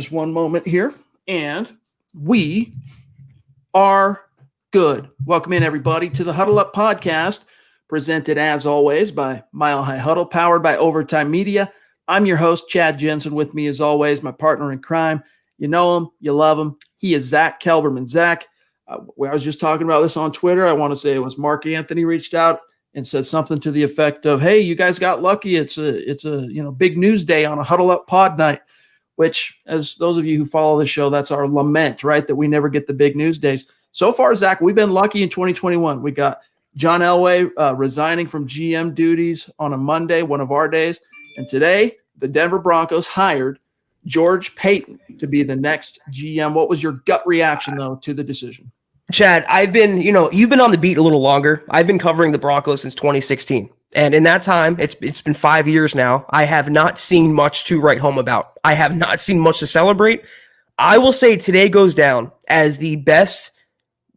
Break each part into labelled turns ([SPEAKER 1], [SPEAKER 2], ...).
[SPEAKER 1] Just one moment here, and we are good. Welcome in, everybody, to the Huddle Up podcast, presented as always by Mile High Huddle, powered by Overtime Media. I'm your host, Chad Jensen. With me, as always, my partner in crime. You know him, you love him. He is Zack Kelberman. Zack, I was just talking about this on Twitter. I want to say it was Mark Anthony reached out and said something to the effect of, "Hey, you guys got lucky. It's a big news day on a Huddle Up pod night." Which, as those of you who follow the show, that's our lament, right? That we never get the big news days. So far, Zack, we've been lucky in 2021. We got John Elway resigning from GM duties on a Monday, one of our days. And today, the Denver Broncos hired George Paton to be the next GM. What was your gut reaction, though, to the decision?
[SPEAKER 2] Chad, you've been on the beat a little longer. I've been covering the Broncos since 2016. And in that time, it's been 5 years now. I have not seen much to write home about. I have not seen much to celebrate. I will say today goes down as the best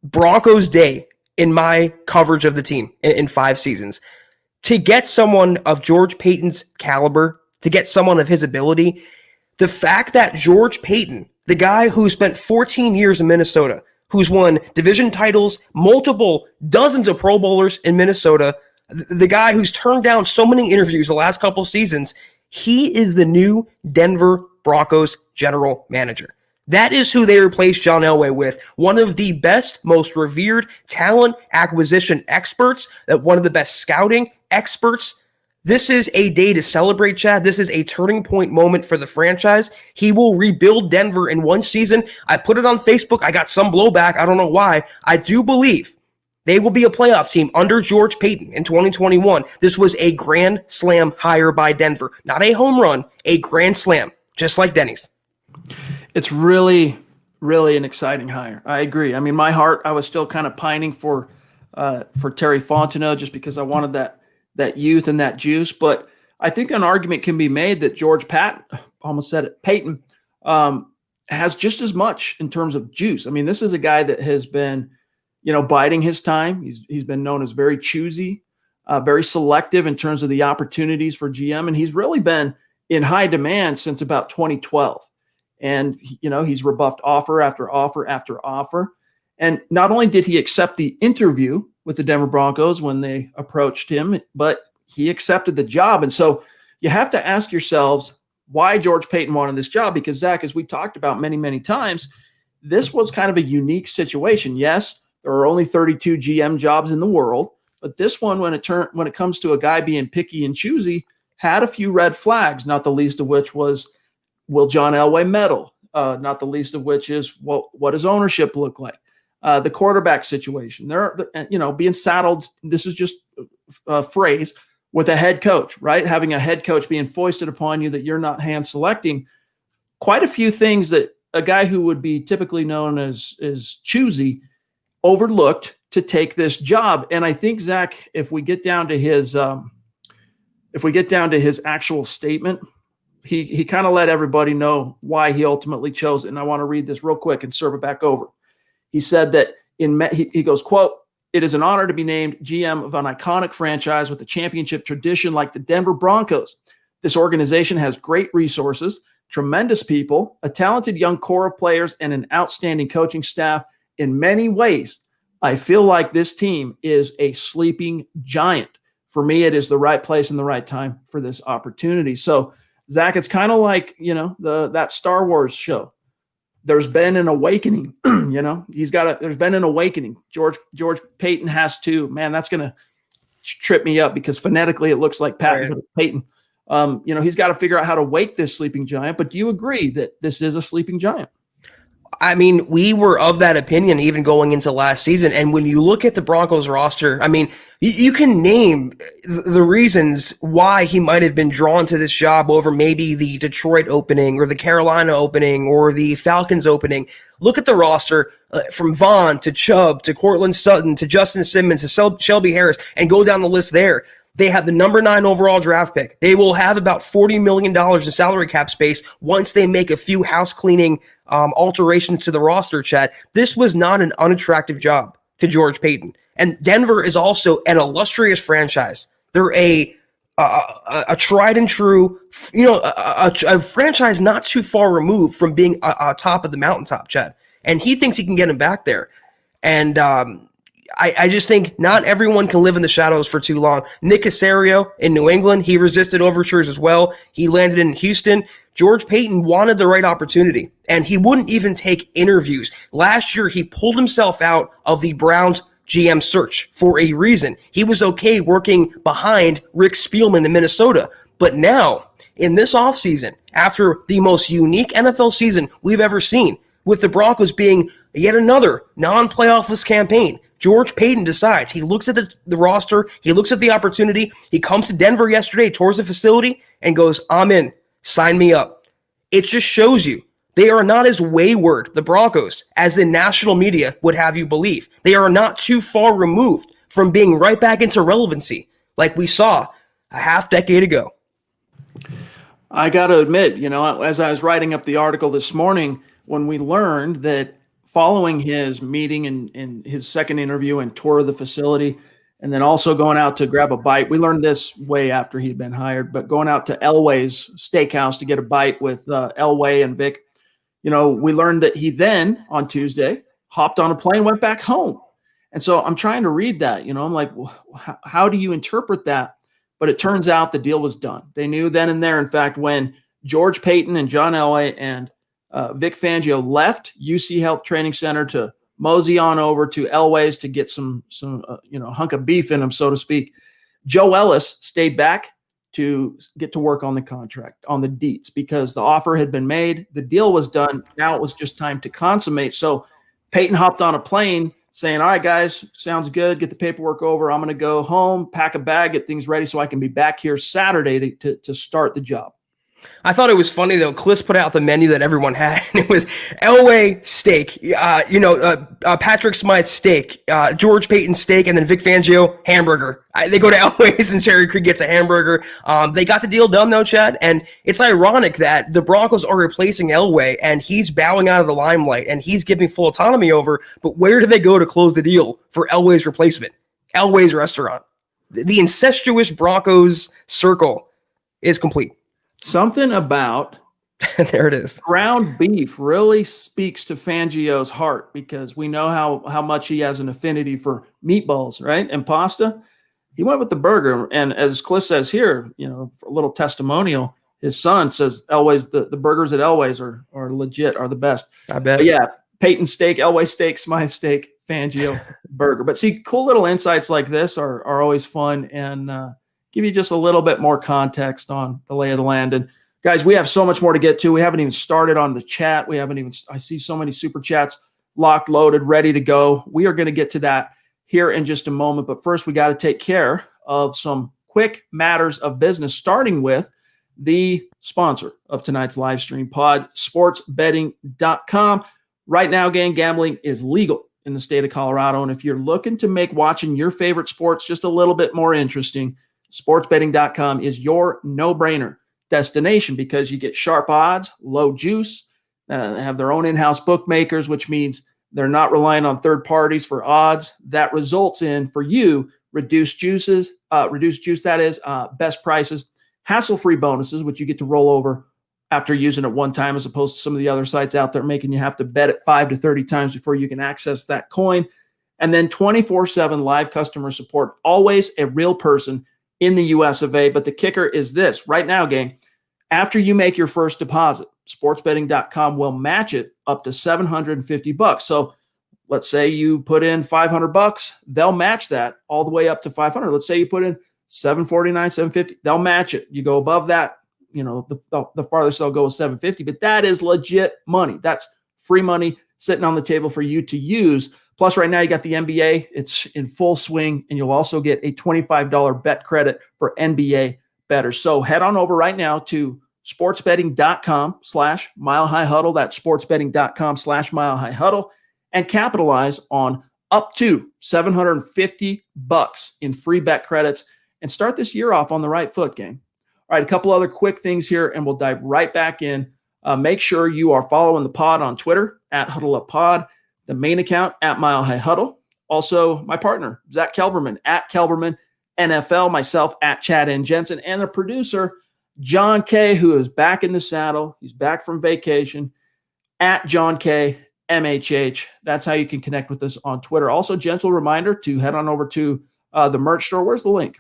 [SPEAKER 2] Broncos day in my coverage of the team in 5 seasons. To get someone of George Paton's caliber, to get someone of his ability, the fact that George Paton, the guy who spent 14 years in Minnesota, who's won division titles, multiple dozens of Pro Bowlers in Minnesota, the guy who's turned down so many interviews the last couple seasons, he is the new Denver Broncos general manager. That is who they replaced John Elway with, one of the best, most revered talent acquisition experts, one of the best scouting experts. This is a day to celebrate, Chad. This is a turning point moment for the franchise. He will rebuild Denver in one season. I put it on Facebook. I got some blowback. I don't know why. I do believe they will be a playoff team under George Paton in 2021. This was a grand slam hire by Denver. Not a home run, a grand slam, just like Denny's.
[SPEAKER 1] It's really, really an exciting hire. I agree. I mean, my heart, I was still kind of pining for Terry Fontenot just because I wanted that youth and that juice. But I think an argument can be made that George Paton has just as much in terms of juice. I mean, this is a guy that has been biding his time. He's been known as very choosy, very selective in terms of the opportunities for GM, and he's really been in high demand since about 2012. And he's rebuffed offer after offer after offer. And not only did he accept the interview with the Denver Broncos when they approached him, but he accepted the job. And so you have to ask yourselves why George Paton wanted this job, because Zack, as we talked about many, many times, this was kind of a unique situation. Yes, there are only 32 GM jobs in the world, but this one, when it comes to a guy being picky and choosy, had a few red flags, not the least of which was, will John Elway meddle? Not the least of which is, what does ownership look like? The quarterback situation. They're being saddled, this is just a phrase, with a head coach, right? Having a head coach being foisted upon you that you're not hand selecting. Quite a few things that a guy who would be typically known as choosy overlooked to take this job. And I think, Zack, if we get down to his actual statement, he kind of let everybody know why he ultimately chose it. And I want to read this real quick and serve it back over. He said that he goes, quote, "It is an honor to be named GM of an iconic franchise with a championship tradition like the Denver Broncos. This organization has great resources, tremendous people, a talented young core of players, and an outstanding coaching staff. In many ways, I feel like this team is a sleeping giant. For me, it is the right place and the right time for this opportunity." So, Zack, it's kind of like, that Star Wars show. There's been an awakening, there's been an awakening. George Paton has to, man, that's going to trip me up because phonetically it looks like Patton, but Peyton. He's got to figure out how to wake this sleeping giant. But do you agree that this is a sleeping giant?
[SPEAKER 2] I mean, we were of that opinion even going into last season. And when you look at the Broncos roster, I mean, you can name the reasons why he might have been drawn to this job over maybe the Detroit opening or the Carolina opening or the Falcons opening. Look at the roster from Vaughn to Chubb to Cortland Sutton to Justin Simmons to Shelby Harris, and go down the list there. They have the number 9 overall draft pick. They will have about $40 million in salary cap space once they make a few house cleaning alterations to the roster, Chad. This was not an unattractive job to George Paton. And Denver is also an illustrious franchise. They're a a tried and true, a franchise not too far removed from being a top of the mountaintop, Chad. And he thinks he can get him back there. And I just think not everyone can live in the shadows for too long. Nick Caserio in New England, he resisted overtures as well. He landed in Houston. George Paton wanted the right opportunity, and he wouldn't even take interviews. Last year, he pulled himself out of the Browns GM search for a reason. He was okay working behind Rick Spielman in Minnesota. But now, in this offseason, after the most unique NFL season we've ever seen, with the Broncos being yet another non-playoffless campaign, George Paton decides. He looks at the roster. He looks at the opportunity. He comes to Denver yesterday, tours the facility, and goes, I'm in. Sign me up. It just shows you they are not as wayward, the Broncos, as the national media would have you believe. They are not too far removed from being right back into relevancy like we saw a half decade ago.
[SPEAKER 1] I got to admit, as I was writing up the article this morning, when we learned that following his meeting and his second interview and tour of the facility, and then also going out to grab a bite. We learned this way after he'd been hired, but going out to Elway's steakhouse to get a bite with Elway and Vic, we learned that he then on Tuesday hopped on a plane, went back home. And so I'm trying to read that, I'm like, well, how do you interpret that? But it turns out the deal was done. They knew then and there, in fact, when George Paton and John Elway and Vic Fangio left UC Health Training Center to mosey on over to Elway's to get some hunk of beef in him, so to speak. Joe Ellis stayed back to get to work on the contract, on the deets, because the offer had been made. The deal was done. Now it was just time to consummate. So Paton hopped on a plane saying, all right, guys, sounds good. Get the paperwork over. I'm going to go home, pack a bag, get things ready so I can be back here Saturday to start the job.
[SPEAKER 2] I thought it was funny, though. Kliss put out the menu that everyone had, and it was Elway steak, Patrick Smythe steak, George Paton steak, and then Vic Fangio hamburger. They go to Elway's, and Cherry Creek gets a hamburger. They got the deal done, though, Chad, and it's ironic that the Broncos are replacing Elway, and he's bowing out of the limelight, and he's giving full autonomy over, but where do they go to close the deal for Elway's replacement? Elway's restaurant. The incestuous Broncos circle is complete.
[SPEAKER 1] Something about
[SPEAKER 2] there it is.
[SPEAKER 1] Ground beef really speaks to Fangio's heart, because we know how much he has an affinity for meatballs, right? And pasta. He went with the burger. And as Kliss says here, a little testimonial, his son says Elway's, the burgers at Elway's are legit, are the best.
[SPEAKER 2] I bet.
[SPEAKER 1] But yeah, Paton steak, Elway steak, Smythe steak, Fangio burger. But see, cool little insights like this are always fun and give you just a little bit more context on the lay of the land. And guys, we have so much more to get to. We haven't even started on the chat. I see so many super chats locked, loaded, ready to go. We are going to get to that here in just a moment. But first, we got to take care of some quick matters of business, starting with the sponsor of tonight's live stream pod, sportsbetting.com. Right now, gang, gambling is legal in the state of Colorado. And if you're looking to make watching your favorite sports just a little bit more interesting, sportsbetting.com is your no-brainer destination, because you get sharp odds, low juice, they have their own in-house bookmakers, which means they're not relying on third parties for odds. That results in, for you, reduced juice, that is, best prices, hassle-free bonuses, which you get to roll over after using it one time, as opposed to some of the other sites out there making you have to bet it 5 to 30 times before you can access that coin. And then 24/7 live customer support, always a real person in the US of A. But the kicker is this right now, gang. After you make your first deposit, sportsbetting.com will match it up to $750. So let's say you put in $500, they'll match that all the way up to $500. Let's say you put in $749, $750, they'll match it. You go above that, the farthest they'll go is $750, but that is legit money. That's free money sitting on the table for you to use. Plus, right now, you got the NBA. It's in full swing, and you'll also get a $25 bet credit for NBA bettors. So head on over right now to sportsbetting.com/milehighhuddle. That's sportsbetting.com/milehighhuddle, and capitalize on up to $750 in free bet credits and start this year off on the right foot, gang. All right, a couple other quick things here, and we'll dive right back in. Make sure you are following the pod on Twitter @HuddleUpPod. The main account @MileHighHuddle. Also, my partner, Zack Kelberman @Kelberman NFL, myself at Chad and Jensen, and the producer, John K., who is back in the saddle. He's back from vacation, at John K. MHH. That's how you can connect with us on Twitter. Also, gentle reminder to head on over to the merch store. Where's the link?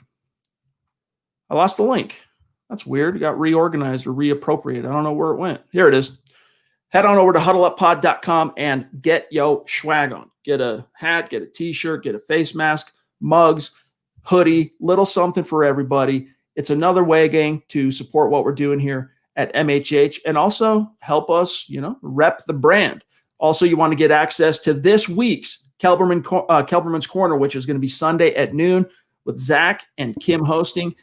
[SPEAKER 1] I lost the link. That's weird. It got reorganized or reappropriated. I don't know where it went. Here it is. Head on over to huddleuppod.com and get yo swag on. Get a hat, get a t-shirt, get a face mask, mugs, hoodie, little something for everybody. It's another way, gang, to support what we're doing here at MHH and also help us, rep the brand. Also, you want to get access to this week's Kelberman's Corner, which is going to be Sunday at noon with Zach and Kim hosting.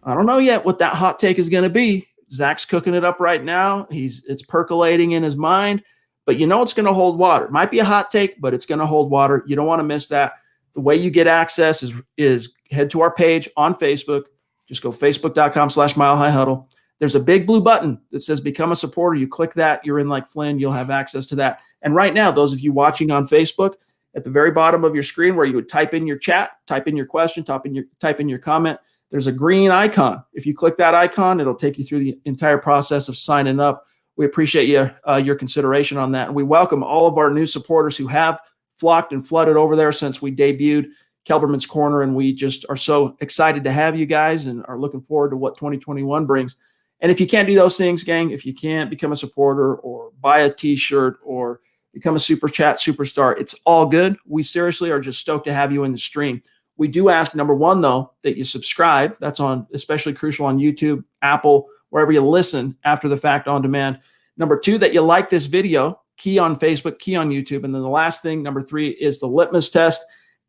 [SPEAKER 1] I don't know yet what that hot take is going to be. Zach's cooking it up right now. It's percolating in his mind, but it's going to hold water. It might be a hot take, but it's going to hold water. You don't want to miss that. The way you get access is head to our page on Facebook. Just go facebook.com/milehighhuddle. There's a big blue button that says become a supporter. You click that, you're in like Flynn, you'll have access to that. And right now, those of you watching on Facebook, at the very bottom of your screen where you would type in your chat, type in your question, type in your comment, there's a green icon. If you click that icon, it'll take you through the entire process of signing up. We appreciate your consideration on that. And we welcome all of our new supporters who have flocked and flooded over there since we debuted Kelberman's Corner. And we just are so excited to have you guys and are looking forward to what 2021 brings. And if you can't do those things, gang, if you can't become a supporter or buy a t-shirt or become a super chat superstar, it's all good. We seriously are just stoked to have you in the stream. We do ask, number one, though, that you subscribe. That's especially crucial on YouTube, Apple, wherever you listen after the fact on demand. Number two, that you like this video, key on Facebook, key on YouTube. And then the last thing, number three, is the litmus test.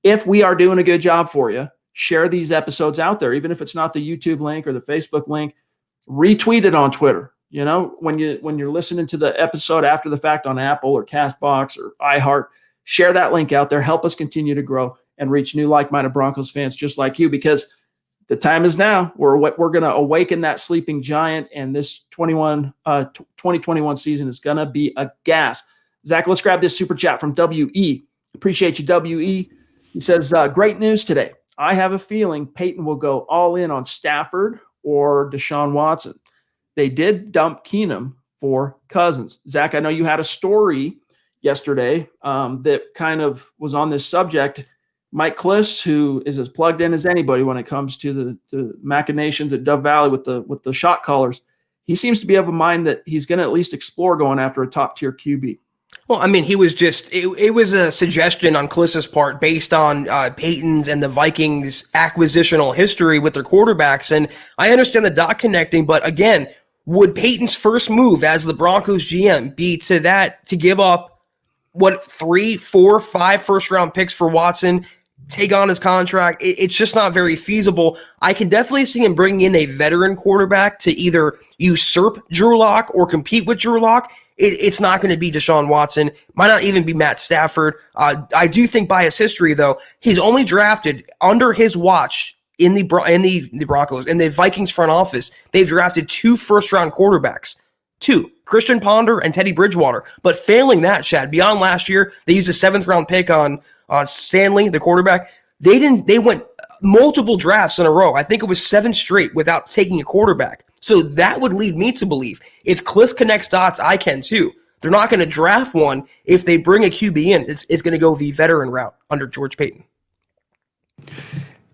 [SPEAKER 1] If we are doing a good job for you, share these episodes out there, even if it's not the YouTube link or the Facebook link. Retweet it on Twitter. When you're listening to the episode after the fact on Apple or Castbox or iHeart, share that link out there. Help us continue to grow and reach new like-minded Broncos fans just like you, because the time is now. We're going to awaken that sleeping giant, and this 2021 season is going to be a gas. Zach, let's grab this super chat from WE. Appreciate you, WE. He says, great news today. I have a feeling Paton will go all in on Stafford or Deshaun Watson. They did dump Keenum for Cousins. Zach, I know you had a story yesterday that kind of was on this subject. Mike Kliss, who is as plugged in as anybody when it comes to the machinations at Dove Valley with the shot callers, he seems to be of a mind that he's going to at least explore going after a top-tier QB.
[SPEAKER 2] Well, I mean, he was just it was a suggestion on Kliss's part based on Paton's and the Vikings' acquisitional history with their quarterbacks. And I understand the dot connecting, but again, would Paton's first move as the Broncos GM be to give up 3, 4, 5 first-round picks for Watson, take on his contract? It's just not very feasible. I can definitely see him bringing in a veteran quarterback to either usurp Drew Lock or compete with Drew Lock. It's not going to be Deshaun Watson. Might not even be Matt Stafford. I do think by his history, though, he's only drafted under his watch in the Broncos, in the Vikings front office. They've drafted 2 first-round quarterbacks. 2, Christian Ponder and Teddy Bridgewater. But failing that, Chad, beyond last year, they used a 7th-round pick on Stanley, the quarterback. They went multiple drafts in a row. I think it was 7 straight without taking a quarterback. So that would lead me to believe if Kliss connects dots, I can too. They're not going to draft one. If they bring a QB in, it's going to go the veteran route under George Paton.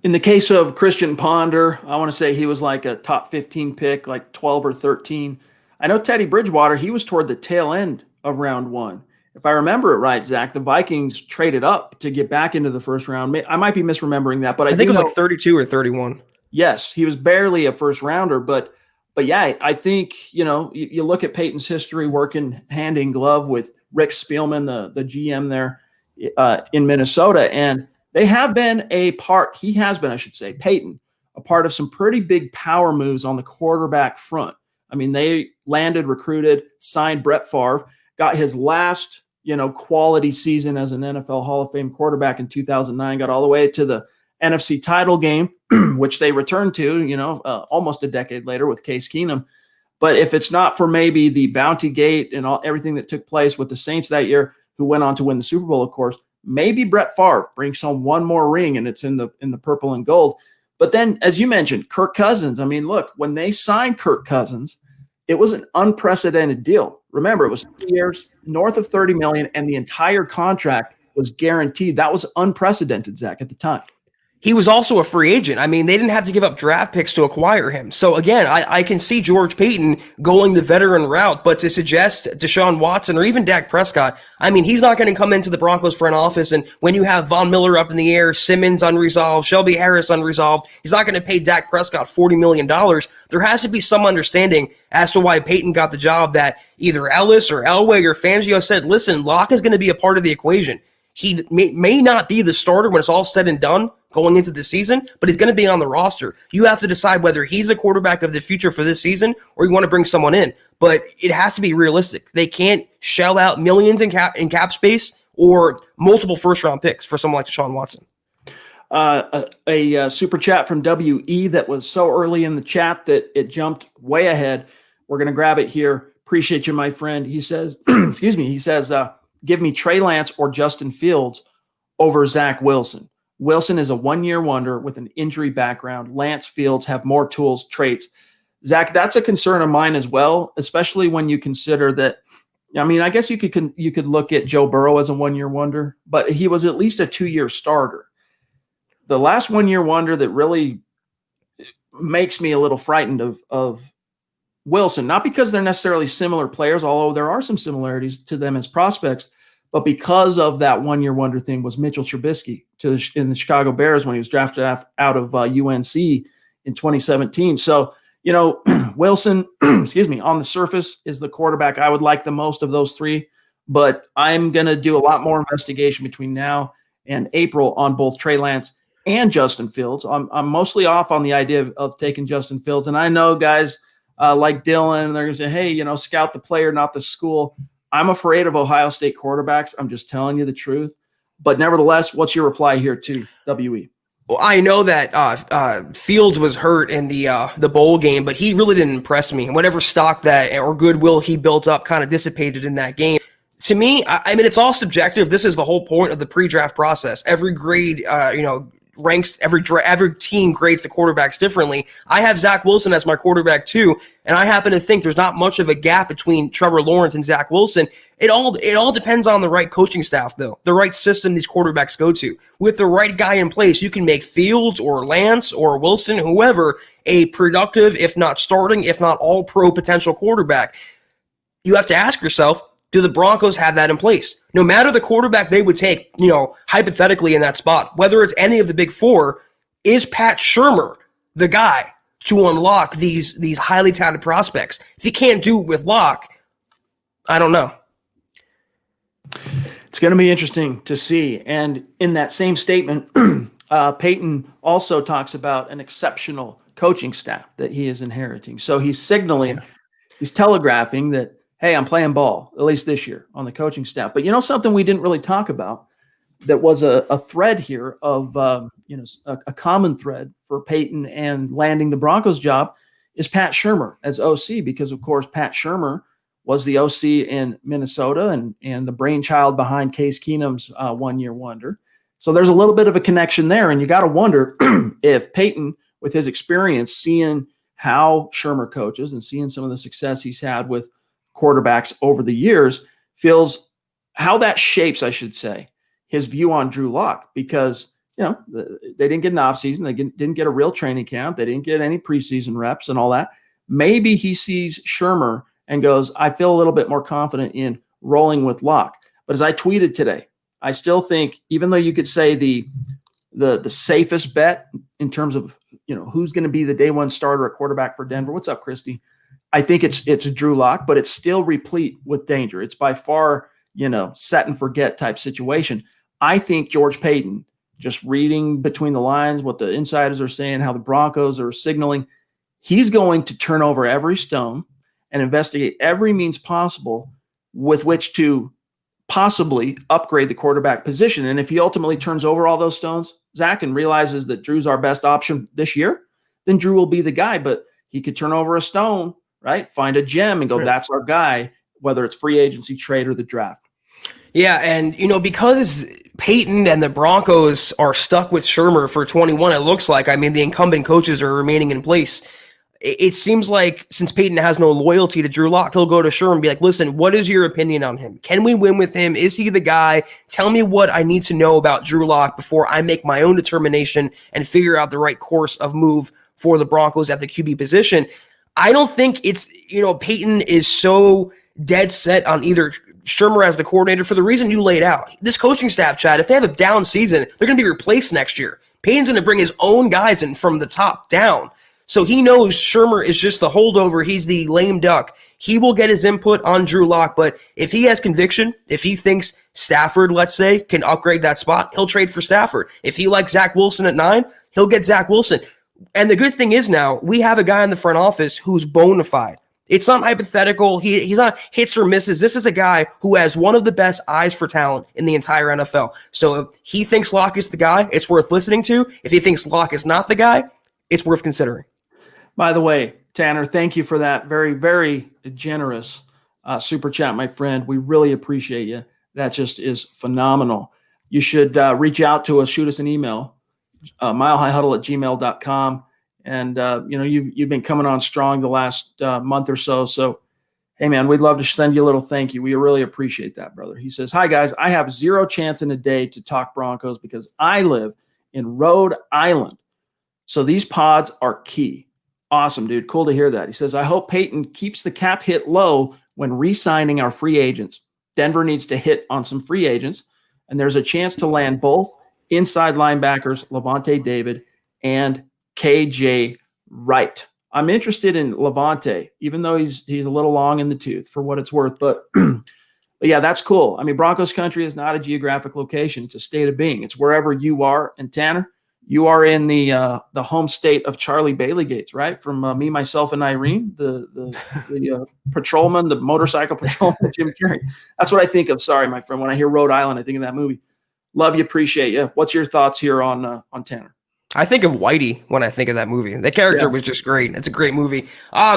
[SPEAKER 1] In the case of Christian Ponder, I want to say he was like a top 15 pick, like 12 or 13. I know Teddy Bridgewater, he was toward the tail end of round 1. If I remember it right, Zach, the Vikings traded up to get back into the first round. I might be misremembering that, but I
[SPEAKER 2] think it was like 32 or 31.
[SPEAKER 1] Yes, he was barely a first rounder, but yeah, I think, you look at Paton's history working hand in glove with Rick Spielman, the GM there in Minnesota, and he has been, I should say, Paton, a part of some pretty big power moves on the quarterback front. I mean, they landed, recruited, signed Brett Favre, got his last, quality season as an NFL Hall of Fame quarterback in 2009, got all the way to the NFC title game, which they returned to, almost a decade later with Case Keenum. But if it's not for maybe the Bounty Gate and everything that took place with the Saints that year, who went on to win the Super Bowl, of course, maybe Brett Favre brings home one more ring and it's in the purple and gold. But then, as you mentioned, Kirk Cousins. I mean, look, when they signed Kirk Cousins, it was an unprecedented deal. Remember, it was 3 years, north of $30 million, and the entire contract was guaranteed. That was unprecedented, Zach, at the time.
[SPEAKER 2] He was also a free agent. I mean, they didn't have to give up draft picks to acquire him. So again, I can see George Paton going the veteran route, but to suggest Deshaun Watson or even Dak Prescott, I mean, he's not going to come into the Broncos front office, and when you have Von Miller up in the air, Simmons unresolved, Shelby Harris unresolved, he's not going to pay Dak Prescott $40 million. There has to be some understanding as to why Paton got the job, that either Ellis or Elway or Fangio said, listen, Locke is going to be a part of the equation. He may not be the starter when it's all said and done going into the season, but he's going to be on the roster. You have to decide whether he's the quarterback of the future for this season or you want to bring someone in. But it has to be realistic. They can't shell out millions in cap space or multiple first-round picks for someone like Deshaun Watson.
[SPEAKER 1] A super chat from WE that was so early in the chat that it jumped way ahead. We're going to grab it here. Appreciate you, my friend. He says, excuse me, he says, give me Trey Lance or Justin Fields over Zach Wilson. Wilson is a one-year wonder with an injury background. Lance, Fields have more tools, traits. Zach, that's a concern of mine as well, especially when you consider that. I mean, I guess you could look at Joe Burrow as a one-year wonder, but he was at least a 2-year starter. The last one-year wonder that really makes me a little frightened of Wilson, not because they're necessarily similar players, although there are some similarities to them as prospects, but because of that one-year wonder thing, was Mitchell Trubisky in the Chicago Bears when he was drafted out of UNC in 2017. So, Wilson, excuse me, on the surface is the quarterback I would like the most of those three, but I'm going to do a lot more investigation between now and April on both Trey Lance and Justin Fields. I'm mostly off on the idea of taking Justin Fields, and I know guys like Dylan, they're going to say, hey, scout the player, not the school. I'm afraid of Ohio State quarterbacks. I'm just telling you the truth. But nevertheless, what's your reply here to WE?
[SPEAKER 2] Well, I know that Fields was hurt in the bowl game, but he really didn't impress me. Whatever stock that or goodwill he built up kind of dissipated in that game. To me, I mean, it's all subjective. This is the whole point of the pre-draft process. Every grade, ranks, every team grades the quarterbacks differently. I have Zach Wilson as my quarterback too, and I happen to think there's not much of a gap between Trevor Lawrence and Zach Wilson. It all depends on the right coaching staff, though, the right system these quarterbacks go to. With the right guy in place, you can make Fields or Lance or Wilson, whoever, a productive, if not starting, if not all-pro potential quarterback. You have to ask yourself, do the Broncos have that in place? No matter the quarterback they would take, hypothetically in that spot, whether it's any of the big four, is Pat Shurmur the guy to unlock these highly touted prospects? If he can't do it with Locke, I don't know.
[SPEAKER 1] It's going to be interesting to see. And in that same statement, Paton also talks about an exceptional coaching staff that he is inheriting. So he's signaling, he's telegraphing that, hey, I'm playing ball, at least this year, on the coaching staff. But something we didn't really talk about that was a thread here of, a common thread for Paton and landing the Broncos job is Pat Shurmur as OC, because, of course, Pat Shurmur was the OC in Minnesota and the brainchild behind Case Keenum's one-year wonder. So there's a little bit of a connection there, and you got to wonder if Paton, with his experience, seeing how Shurmur coaches and seeing some of the success he's had with quarterbacks over the years, feels how that shapes, I should say, his view on Drew Lock, because they didn't get an offseason, they didn't get a real training camp, they didn't get any preseason reps and all that. Maybe he sees Shurmur and goes, I feel a little bit more confident in rolling with Lock. But as I tweeted today, I still think, even though you could say the safest bet in terms of who's going to be the day one starter at quarterback for Denver. What's up, Christy? I think it's Drew Lock, but it's still replete with danger. It's by far, set and forget type situation. I think George Paton, just reading between the lines, what the insiders are saying, how the Broncos are signaling, he's going to turn over every stone and investigate every means possible with which to possibly upgrade the quarterback position. And if he ultimately turns over all those stones, Zach, and realizes that Drew's our best option this year, then Drew will be the guy. But he could turn over a stone, right? Find a gem and go, right, that's our guy, whether it's free agency, trade, or the draft.
[SPEAKER 2] Yeah, and because Paton and the Broncos are stuck with Shermer for 21, it looks like. I mean, the incumbent coaches are remaining in place. It seems like since Paton has no loyalty to Drew Lock, he'll go to Shermer and be like, listen, what is your opinion on him? Can we win with him? Is he the guy? Tell me what I need to know about Drew Lock before I make my own determination and figure out the right course of move for the Broncos at the QB position. I don't think it's, Paton is so dead set on either Shermer as the coordinator for the reason you laid out. This coaching staff, Chad, if they have a down season, they're going to be replaced next year. Paton's going to bring his own guys in from the top down. So he knows Shermer is just the holdover. He's the lame duck. He will get his input on Drew Lock, but if he has conviction, if he thinks Stafford, let's say, can upgrade that spot, he'll trade for Stafford. If he likes Zach Wilson at 9, he'll get Zach Wilson. And the good thing is now, we have a guy in the front office who's bona fide. It's not hypothetical. He's not hits or misses. This is a guy who has one of the best eyes for talent in the entire NFL. So if he thinks Lock is the guy, it's worth listening to. If he thinks Lock is not the guy, it's worth considering.
[SPEAKER 1] By the way, Tanner, thank you for that very, very generous super chat, my friend. We really appreciate you. That just is phenomenal. You should reach out to us, shoot us an email, milehighhuddle@gmail.com. And, you've been coming on strong the last month or so. So, hey, man, we'd love to send you a little thank you. We really appreciate that, brother. He says, hi, guys. I have zero chance in a day to talk Broncos because I live in Rhode Island. So these pods are key. Awesome, dude. Cool to hear that. He says, I hope Paton keeps the cap hit low when re-signing our free agents. Denver needs to hit on some free agents, and there's a chance to land both inside linebackers, Levante David and KJ Wright. I'm interested in Levante, even though he's a little long in the tooth for what it's worth. But yeah, that's cool. I mean, Broncos country is not a geographic location. It's a state of being. It's wherever you are. And Tanner, you are in the home state of Charlie Bailey Gates, right? From Me, Myself, and Irene, the patrolman, the motorcycle patrolman, Jim Carrey. That's what I think of. Sorry, my friend. When I hear Rhode Island, I think of that movie. Love you, appreciate you. What's your thoughts here on Tanner?
[SPEAKER 2] I think of Whitey when I think of that movie. The character was just great. It's a great movie.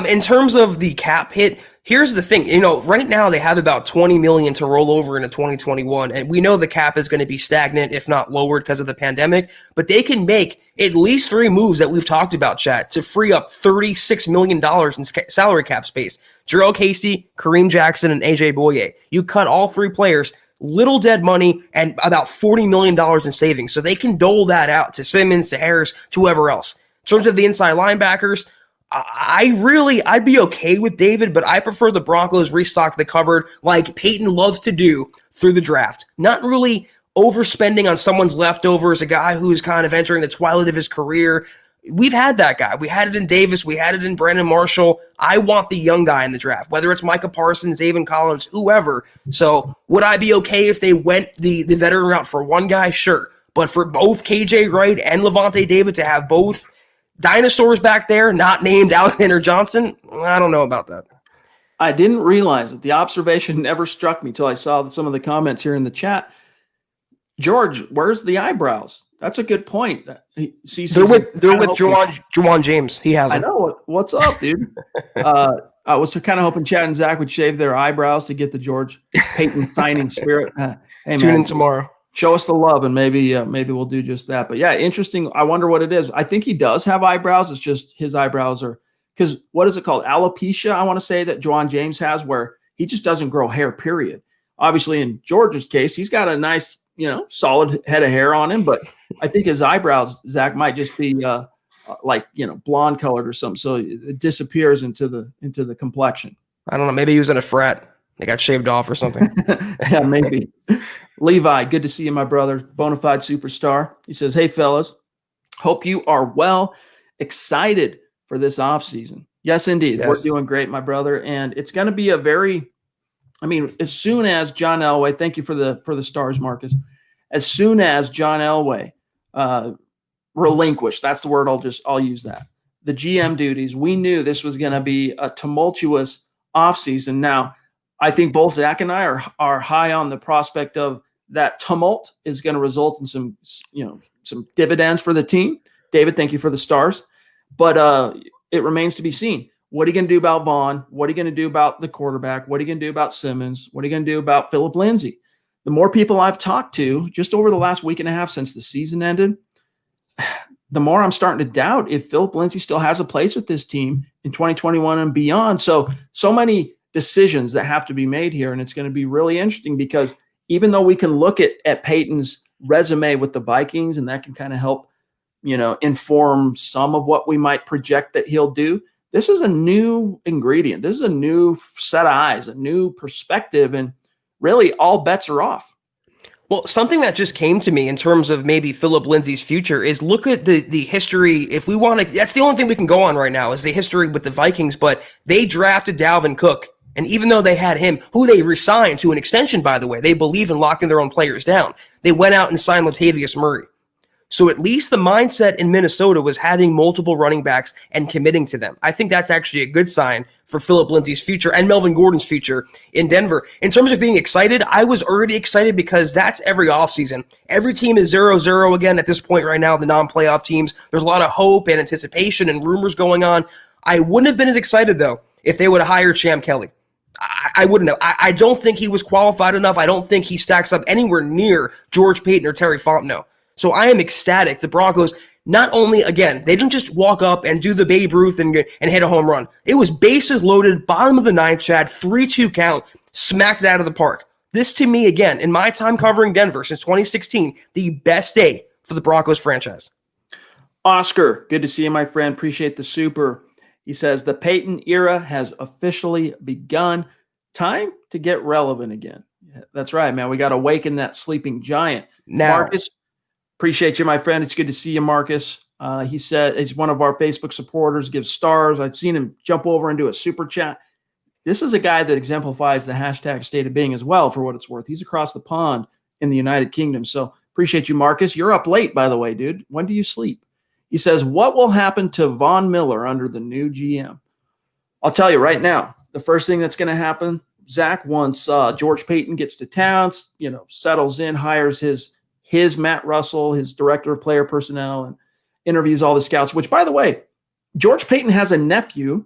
[SPEAKER 2] In terms of the cap hit, here's the thing. Right now they have about $20 million to roll over into 2021, and we know the cap is going to be stagnant, if not lowered, because of the pandemic. But they can make at least 3 moves that we've talked about, chat, to free up $36 million in salary cap space. Jarrell Casey, Kareem Jackson, and AJ Boye. You cut all 3 players. Little dead money and about $40 million in savings. So they can dole that out to Simmons, to Harris, to whoever else. In terms of the inside linebackers, I'd be okay with David, but I prefer the Broncos restock the cupboard like Paton loves to do through the draft. Not really overspending on someone's leftovers, a guy who's kind of entering the twilight of his career. We've had that guy. We had it in Davis. We had it in Brandon Marshall. I want the young guy in the draft, whether it's Micah Parsons, David Collins, whoever. So would I be okay if they went the veteran route for one guy? Sure. But for both KJ Wright and Levante David to have both dinosaurs back there, not named Alexander Johnson, I don't know about that.
[SPEAKER 1] I didn't realize it. The observation never struck me till I saw some of the comments here in the chat. George, where's the eyebrows? That's a good point. They're with Juwan James. He has them.
[SPEAKER 2] I
[SPEAKER 1] know. What's up, dude? I was kind of hoping Chad and Zach would shave their eyebrows to get the George Paton signing spirit. Hey, man,
[SPEAKER 2] tune in tomorrow.
[SPEAKER 1] Show us the love, and maybe we'll do just that. But yeah, interesting. I wonder what it is. I think he does have eyebrows. It's just his eyebrows are because what is it called? Alopecia. I want to say that Juwan James has, where he just doesn't grow hair. Period. Obviously, in George's case, he's got a nice, solid head of hair on him, but I think his eyebrows, Zach, might just be blonde colored or something. So it disappears into the complexion.
[SPEAKER 2] I don't know. Maybe he was in a frat. They got shaved off or something.
[SPEAKER 1] Yeah, maybe. Levi, good to see you, my brother. Bonafide superstar. He says, hey, fellas, hope you are well. Excited for this offseason. Yes, indeed. Yes. We're doing great, my brother. And it's going to be as soon as John Elway, thank you for the stars, Marcus. As soon as John Elway relinquished, that's the word, I'll use that, the GM duties, we knew this was going to be a tumultuous offseason. Now, I think both Zach and I are high on the prospect of that tumult is going to result in some dividends for the team. David, thank you for the stars. But it remains to be seen. What are you going to do about Vaughn? What are you going to do about the quarterback? What are you going to do about Simmons? What are you going to do about Phillip Lindsay? the more people I've talked to just over the last week and a half since the season ended, the more I'm starting to doubt if Phillip Lindsay still has a place with this team in 2021 and beyond. So many decisions that have to be made here. And it's going to be really interesting because even though we can look at Paton's resume with the Vikings, and that can kind of help, inform some of what we might project that he'll do, this is a new ingredient. This is a new set of eyes, a new perspective, and really all bets are off.
[SPEAKER 2] Well, something that just came to me in terms of maybe Phillip Lindsay's future is look at the history. If we want to, that's the only thing we can go on right now is the history with the Vikings, but they drafted Dalvin Cook. And even though they had him, who they re-signed to an extension, by the way, they believe in locking their own players down. They went out and signed Latavius Murray. So at least the mindset in Minnesota was having multiple running backs and committing to them. I think that's actually a good sign for Phillip Lindsay's future and Melvin Gordon's future in Denver. In terms of being excited, I was already excited because that's every offseason. Every team is 0-0 again at this point right now, the non-playoff teams. There's a lot of hope and anticipation and rumors going on. I wouldn't have been as excited, though, if they would have hired Sham Kelly. I wouldn't have. I don't think he was qualified enough. I don't think he stacks up anywhere near George Paton or Terry Fontenot. So I am ecstatic. The Broncos, not only, again, they didn't just walk up and do the Babe Ruth and hit a home run. It was bases loaded, bottom of the ninth, Chad, 3-2 count, smacked out of the park. This, to me, again, in my time covering Denver since 2016, the best day for the Broncos franchise.
[SPEAKER 1] Oscar, good to see you, my friend. Appreciate the super. He says, the Paton era has officially begun. Time to get relevant again. Yeah, that's right, man. We got to awaken that sleeping giant.
[SPEAKER 2] Now,
[SPEAKER 1] Marcus, appreciate you, my friend. It's good to see you, Marcus. He said he's one of our Facebook supporters, gives stars. I've seen him jump over and do a super chat. This is a guy that exemplifies the hashtag state of being as well, for what it's worth. He's across the pond in the United Kingdom. So appreciate you, Marcus. You're up late, by the way, dude. When do you sleep? He says, what will happen to Von Miller under the new GM? I'll tell you right now, the first thing that's going to happen, Zach, once George Paton gets to town, settles in, hires his Matt Russell, his director of player personnel, and interviews all the scouts, which, by the way, George Paton has a nephew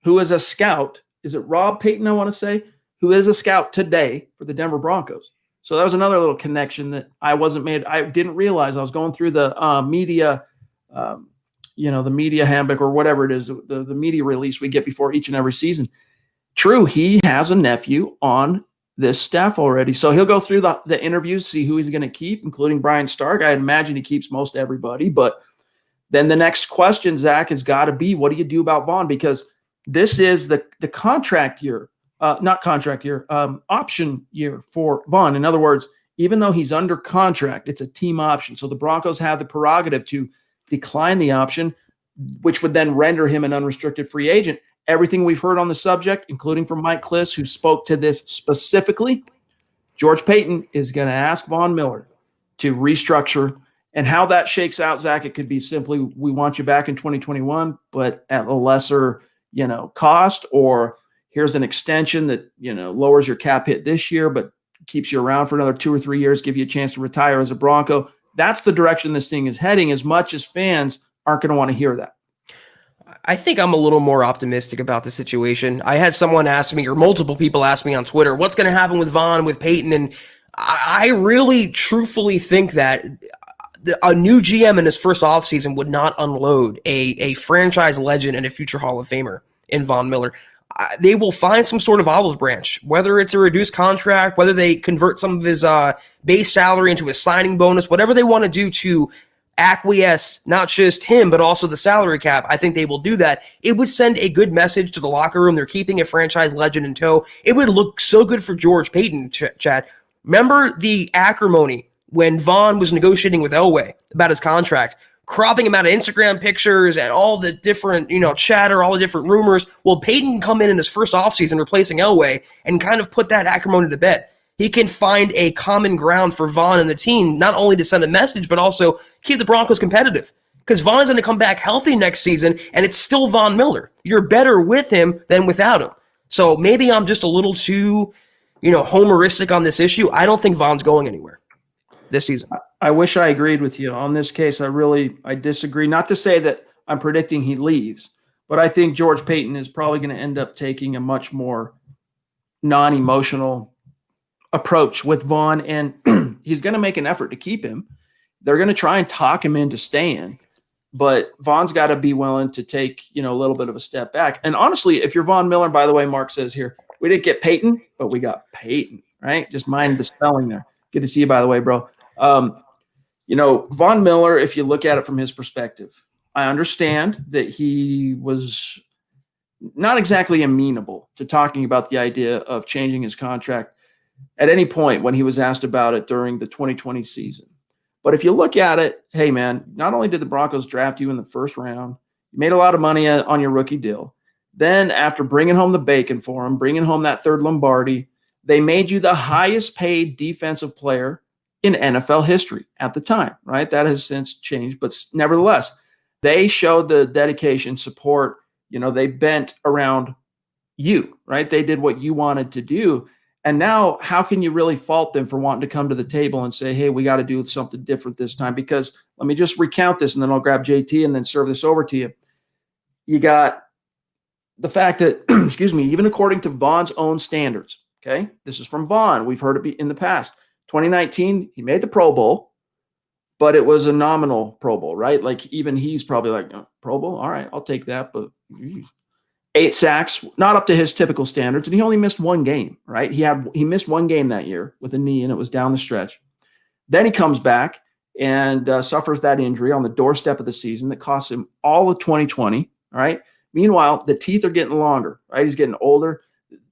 [SPEAKER 1] who is a scout. Is it Rob Paton, I want to say, who is a scout today for the Denver Broncos. So that was another little connection that I didn't realize. I was going through the media, the media handbook or whatever it is, the media release we get before each and every season. True, he has a nephew on this staff already. So he'll go through the interviews, see who he's going to keep, including Brian Stark. I imagine he keeps most everybody. But then the next question, Zach, has got to be, what do you do about Vaughn? Because this is the contract year, option year for Vaughn. In other words, even though he's under contract, it's a team option. So the Broncos have the prerogative to decline the option, which would then render him an unrestricted free agent. Everything we've heard on the subject, including from Mike Kliss, who spoke to this specifically, George Paton is going to ask Von Miller to restructure. And how that shakes out, Zach, it could be simply, we want you back in 2021, but at a lesser, cost, or here's an extension that, lowers your cap hit this year, but keeps you around for another 2 or 3 years, give you a chance to retire as a Bronco. That's the direction this thing is heading, as much as fans aren't going to want to hear that.
[SPEAKER 2] I think I'm a little more optimistic about the situation. I had someone ask me, or multiple people ask me on Twitter, what's going to happen with Vaughn, with Paton? And I really truthfully think that a new GM in his first offseason would not unload a franchise legend and a future Hall of Famer in Von Miller. They will find some sort of olive branch, whether it's a reduced contract, whether they convert some of his base salary into a signing bonus, whatever they want to do to acquiesce, not just him, but also the salary cap. I think they will do that. It would send a good message to the locker room. They're keeping a franchise legend in tow. It would look so good for George Paton, Chad. Remember the acrimony when Vaughn was negotiating with Elway about his contract, cropping him out of Instagram pictures and all the different, chatter, all the different rumors. Well, Paton can come in his first offseason replacing Elway and kind of put that acrimony to bed. He can find a common ground for Vaughn and the team, not only to send a message, but also keep the Broncos competitive. Because Vaughn's going to come back healthy next season, and it's still Von Miller. You're better with him than without him. So maybe I'm just a little too, homeristic on this issue. I don't think Vaughn's going anywhere this season.
[SPEAKER 1] I wish I agreed with you on this case. I disagree. Not to say that I'm predicting he leaves, but I think George Paton is probably going to end up taking a much more non-emotional approach with Vaughn, and he's going to make an effort to keep him. They're going to try and talk him into staying, but Vaughn's got to be willing to take, a little bit of a step back. And honestly, if you're Von Miller, by the way, Mark says here, we didn't get Paton, but we got Paton, right? Just mind the spelling there. Good to see you, by the way, bro. Von Miller, if you look at it from his perspective, I understand that he was not exactly amenable to talking about the idea of changing his contract at any point when he was asked about it during the 2020 season. But if you look at it, hey, man, not only did the Broncos draft you in the first round, you made a lot of money on your rookie deal. Then after bringing home the bacon for him, bringing home that third Lombardi, they made you the highest paid defensive player in NFL history at the time, right? That has since changed, but nevertheless, they showed the dedication, support. They bent around you, right? They did what you wanted to do. And now how can you really fault them for wanting to come to the table and say, hey, we got to do something different this time? Because let me just recount this, and then I'll grab JT and then serve this over to you. You got the fact that, excuse me, even according to Vaughn's own standards, okay, this is from Vaughn. We've heard it in the past. 2019, he made the Pro Bowl, but it was a nominal Pro Bowl, right? Like even he's probably like, oh, Pro Bowl? All right, I'll take that. But 8 sacks, not up to his typical standards. And he only missed one game, right? He missed one game that year with a knee, and it was down the stretch. Then he comes back and suffers that injury on the doorstep of the season that costs him all of 2020, right? Meanwhile, the teeth are getting longer, right? He's getting older.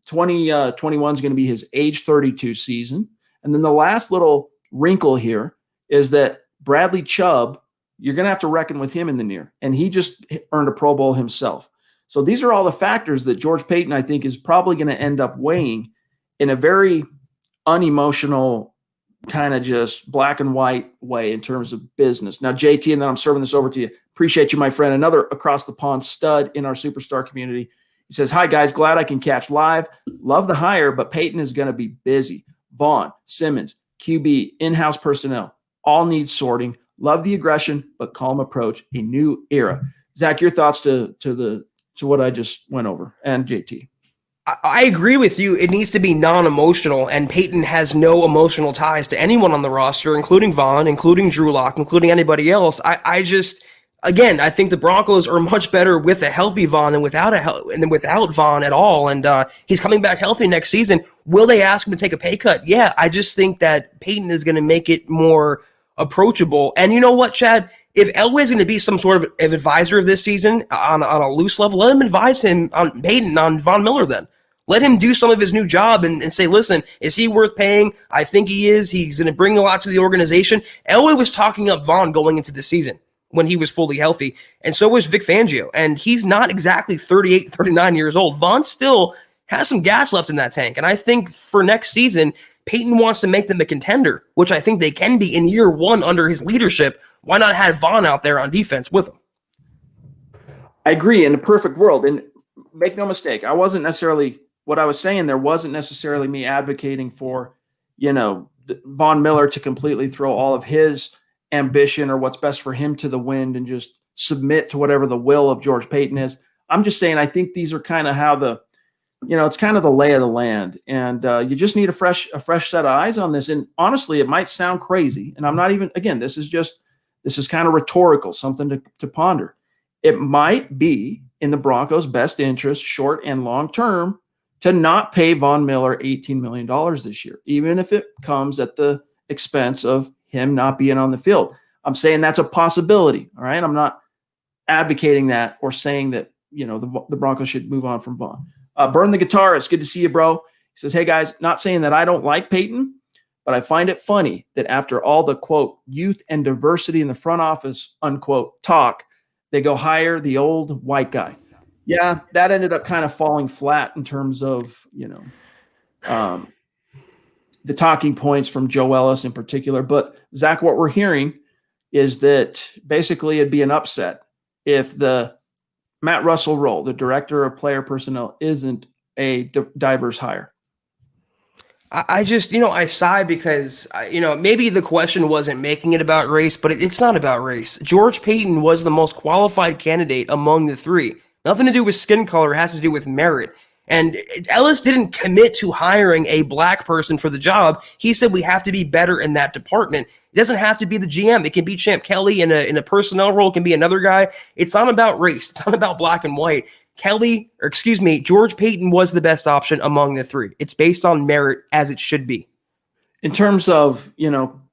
[SPEAKER 1] 2021 is going to be his age 32 season. And then the last little wrinkle here is that Bradley Chubb, you're going to have to reckon with him in the near. And he just earned a Pro Bowl himself. So these are all the factors that George Paton, I think, is probably going to end up weighing in a very unemotional, kind of just black and white way in terms of business. Now, JT, and then I'm serving this over to you. Appreciate you, my friend. Another across the pond stud in our superstar community. He says, hi, guys. Glad I can catch live. Love the hire, but Paton is going to be busy. Vaughn, Simmons, QB, in-house personnel, all need sorting. Love the aggression, but calm approach, a new era. Zach, your thoughts to what I just went over, and JT.
[SPEAKER 2] I agree with you. It needs to be non-emotional, and Paton has no emotional ties to anyone on the roster, including Vaughn, including Drew Lock, including anybody else. I think the Broncos are much better with a healthy Vaughn than without Vaughn at all. And he's coming back healthy next season. Will they ask him to take a pay cut? Yeah, I just think that Paton is going to make it more approachable. And you know what, Chad? If Elway is going to be some sort of advisor of this season on a loose level, let him advise him on Paton, on Von Miller then. Let him do some of his new job and say, listen, is he worth paying? I think he is. He's going to bring a lot to the organization. Elway was talking up Vaughn going into the season when he was fully healthy, and so was Vic Fangio. And he's not exactly 38, 39 years old. Vaughn still has some gas left in that tank. And I think for next season, Paton wants to make them a contender, which I think they can be in year one under his leadership. Why not have Vaughn out there on defense with him?
[SPEAKER 1] I agree. In a perfect world, and make no mistake, I wasn't necessarily what I was saying. There wasn't necessarily me advocating for, Von Miller to completely throw all of his ambition or what's best for him to the wind and just submit to whatever the will of George Paton is. I'm just saying, I think these are kind of how it's kind of the lay of the land, and you just need a fresh set of eyes on this. And honestly, it might sound crazy, and I'm not even, again, this is kind of rhetorical, something to ponder. It might be in the Broncos' best interest, short and long term, to not pay Von Miller $18 million this year, even if it comes at the expense of him not being on the field. I'm saying that's a possibility. All right. I'm not advocating that or saying that, the Broncos should move on from Vaughn. Burn the Guitarist. Good to see you, bro. He says, hey guys, not saying that I don't like Paton, but I find it funny that after all the quote youth and diversity in the front office, unquote, talk, they go hire the old white guy. Yeah. That ended up kind of falling flat in terms of, the talking points from Joe Ellis in particular. But Zach, what we're hearing is that basically it'd be an upset if the Matt Russell role, the director of player personnel, isn't a diverse hire.
[SPEAKER 2] I just, I sigh because, maybe the question wasn't making it about race, but it's not about race. George Paton was the most qualified candidate among the three. Nothing to do with skin color, it has to do with merit. And Ellis didn't commit to hiring a black person for the job. He said we have to be better in that department. It doesn't have to be the GM. It can be Champ Kelly in a personnel role. It can be another guy. It's not about race. It's not about black and white. George Paton was the best option among the three. It's based on merit, as it should be.
[SPEAKER 1] In terms of,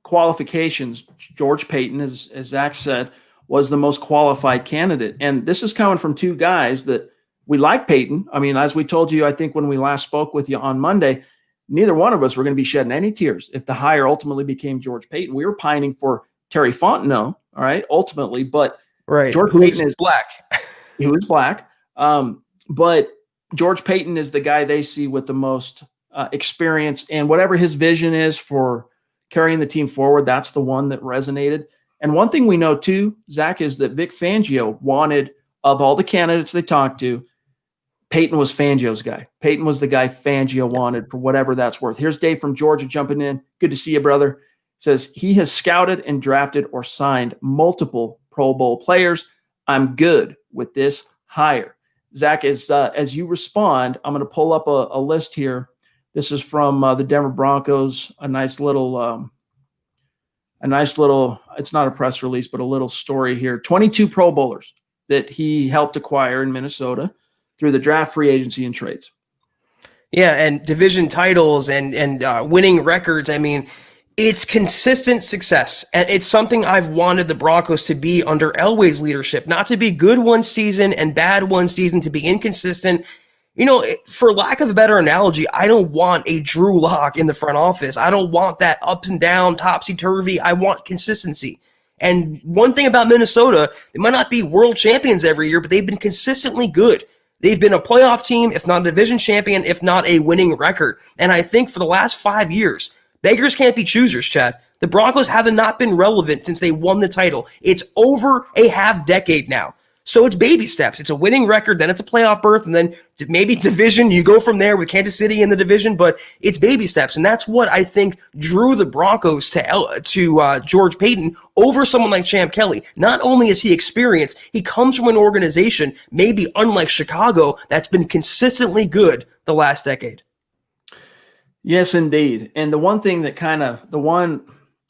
[SPEAKER 1] qualifications, George Paton, as Zach said, was the most qualified candidate. And this is coming from two guys that we like Paton. I mean, as we told you, I think when we last spoke with you on Monday, neither one of us were going to be shedding any tears if the hire ultimately became George Paton. We were pining for Terry Fontenot, all right, ultimately, but
[SPEAKER 2] George Paton is black.
[SPEAKER 1] He was black. But George Paton is the guy they see with the most experience, and whatever his vision is for carrying the team forward, that's the one that resonated. And one thing we know too, Zach, is that Vic Fangio wanted, of all the candidates they talked to, Paton was Fangio's guy. Paton was the guy Fangio wanted, for whatever that's worth. Here's Dave from Georgia jumping in. Good to see you, brother. Says he has scouted and drafted or signed multiple Pro Bowl players. I'm good with this hire. Zach, as you respond, I'm going to pull up a list here. This is from the Denver Broncos, a nice little, it's not a press release, but a little story here. 22 Pro Bowlers that he helped acquire in Minnesota through the draft, free agency, and trades.
[SPEAKER 2] Yeah, and division titles and winning records. I mean, it's consistent success, and it's something I've wanted the Broncos to be under Elway's leadership, not to be good one season and bad one season, to be inconsistent. For lack of a better analogy, I don't want a Drew Lock in the front office. I don't want that ups and down, topsy-turvy. I want consistency. And one thing about Minnesota, they might not be world champions every year, but they've been consistently good. They've been a playoff team, if not a division champion, if not a winning record. And I think for the last 5 years, beggars can't be choosers, Chad. The Broncos have not been relevant since they won the title. It's over a half decade now. So it's baby steps. It's a winning record, then it's a playoff berth, and then maybe division. You go from there with Kansas City in the division, but it's baby steps. And that's what I think drew the Broncos to George Paton over someone like Champ Kelly. Not only is he experienced, he comes from an organization, maybe unlike Chicago, that's been consistently good the last decade.
[SPEAKER 1] Yes, indeed. And the one thing that the one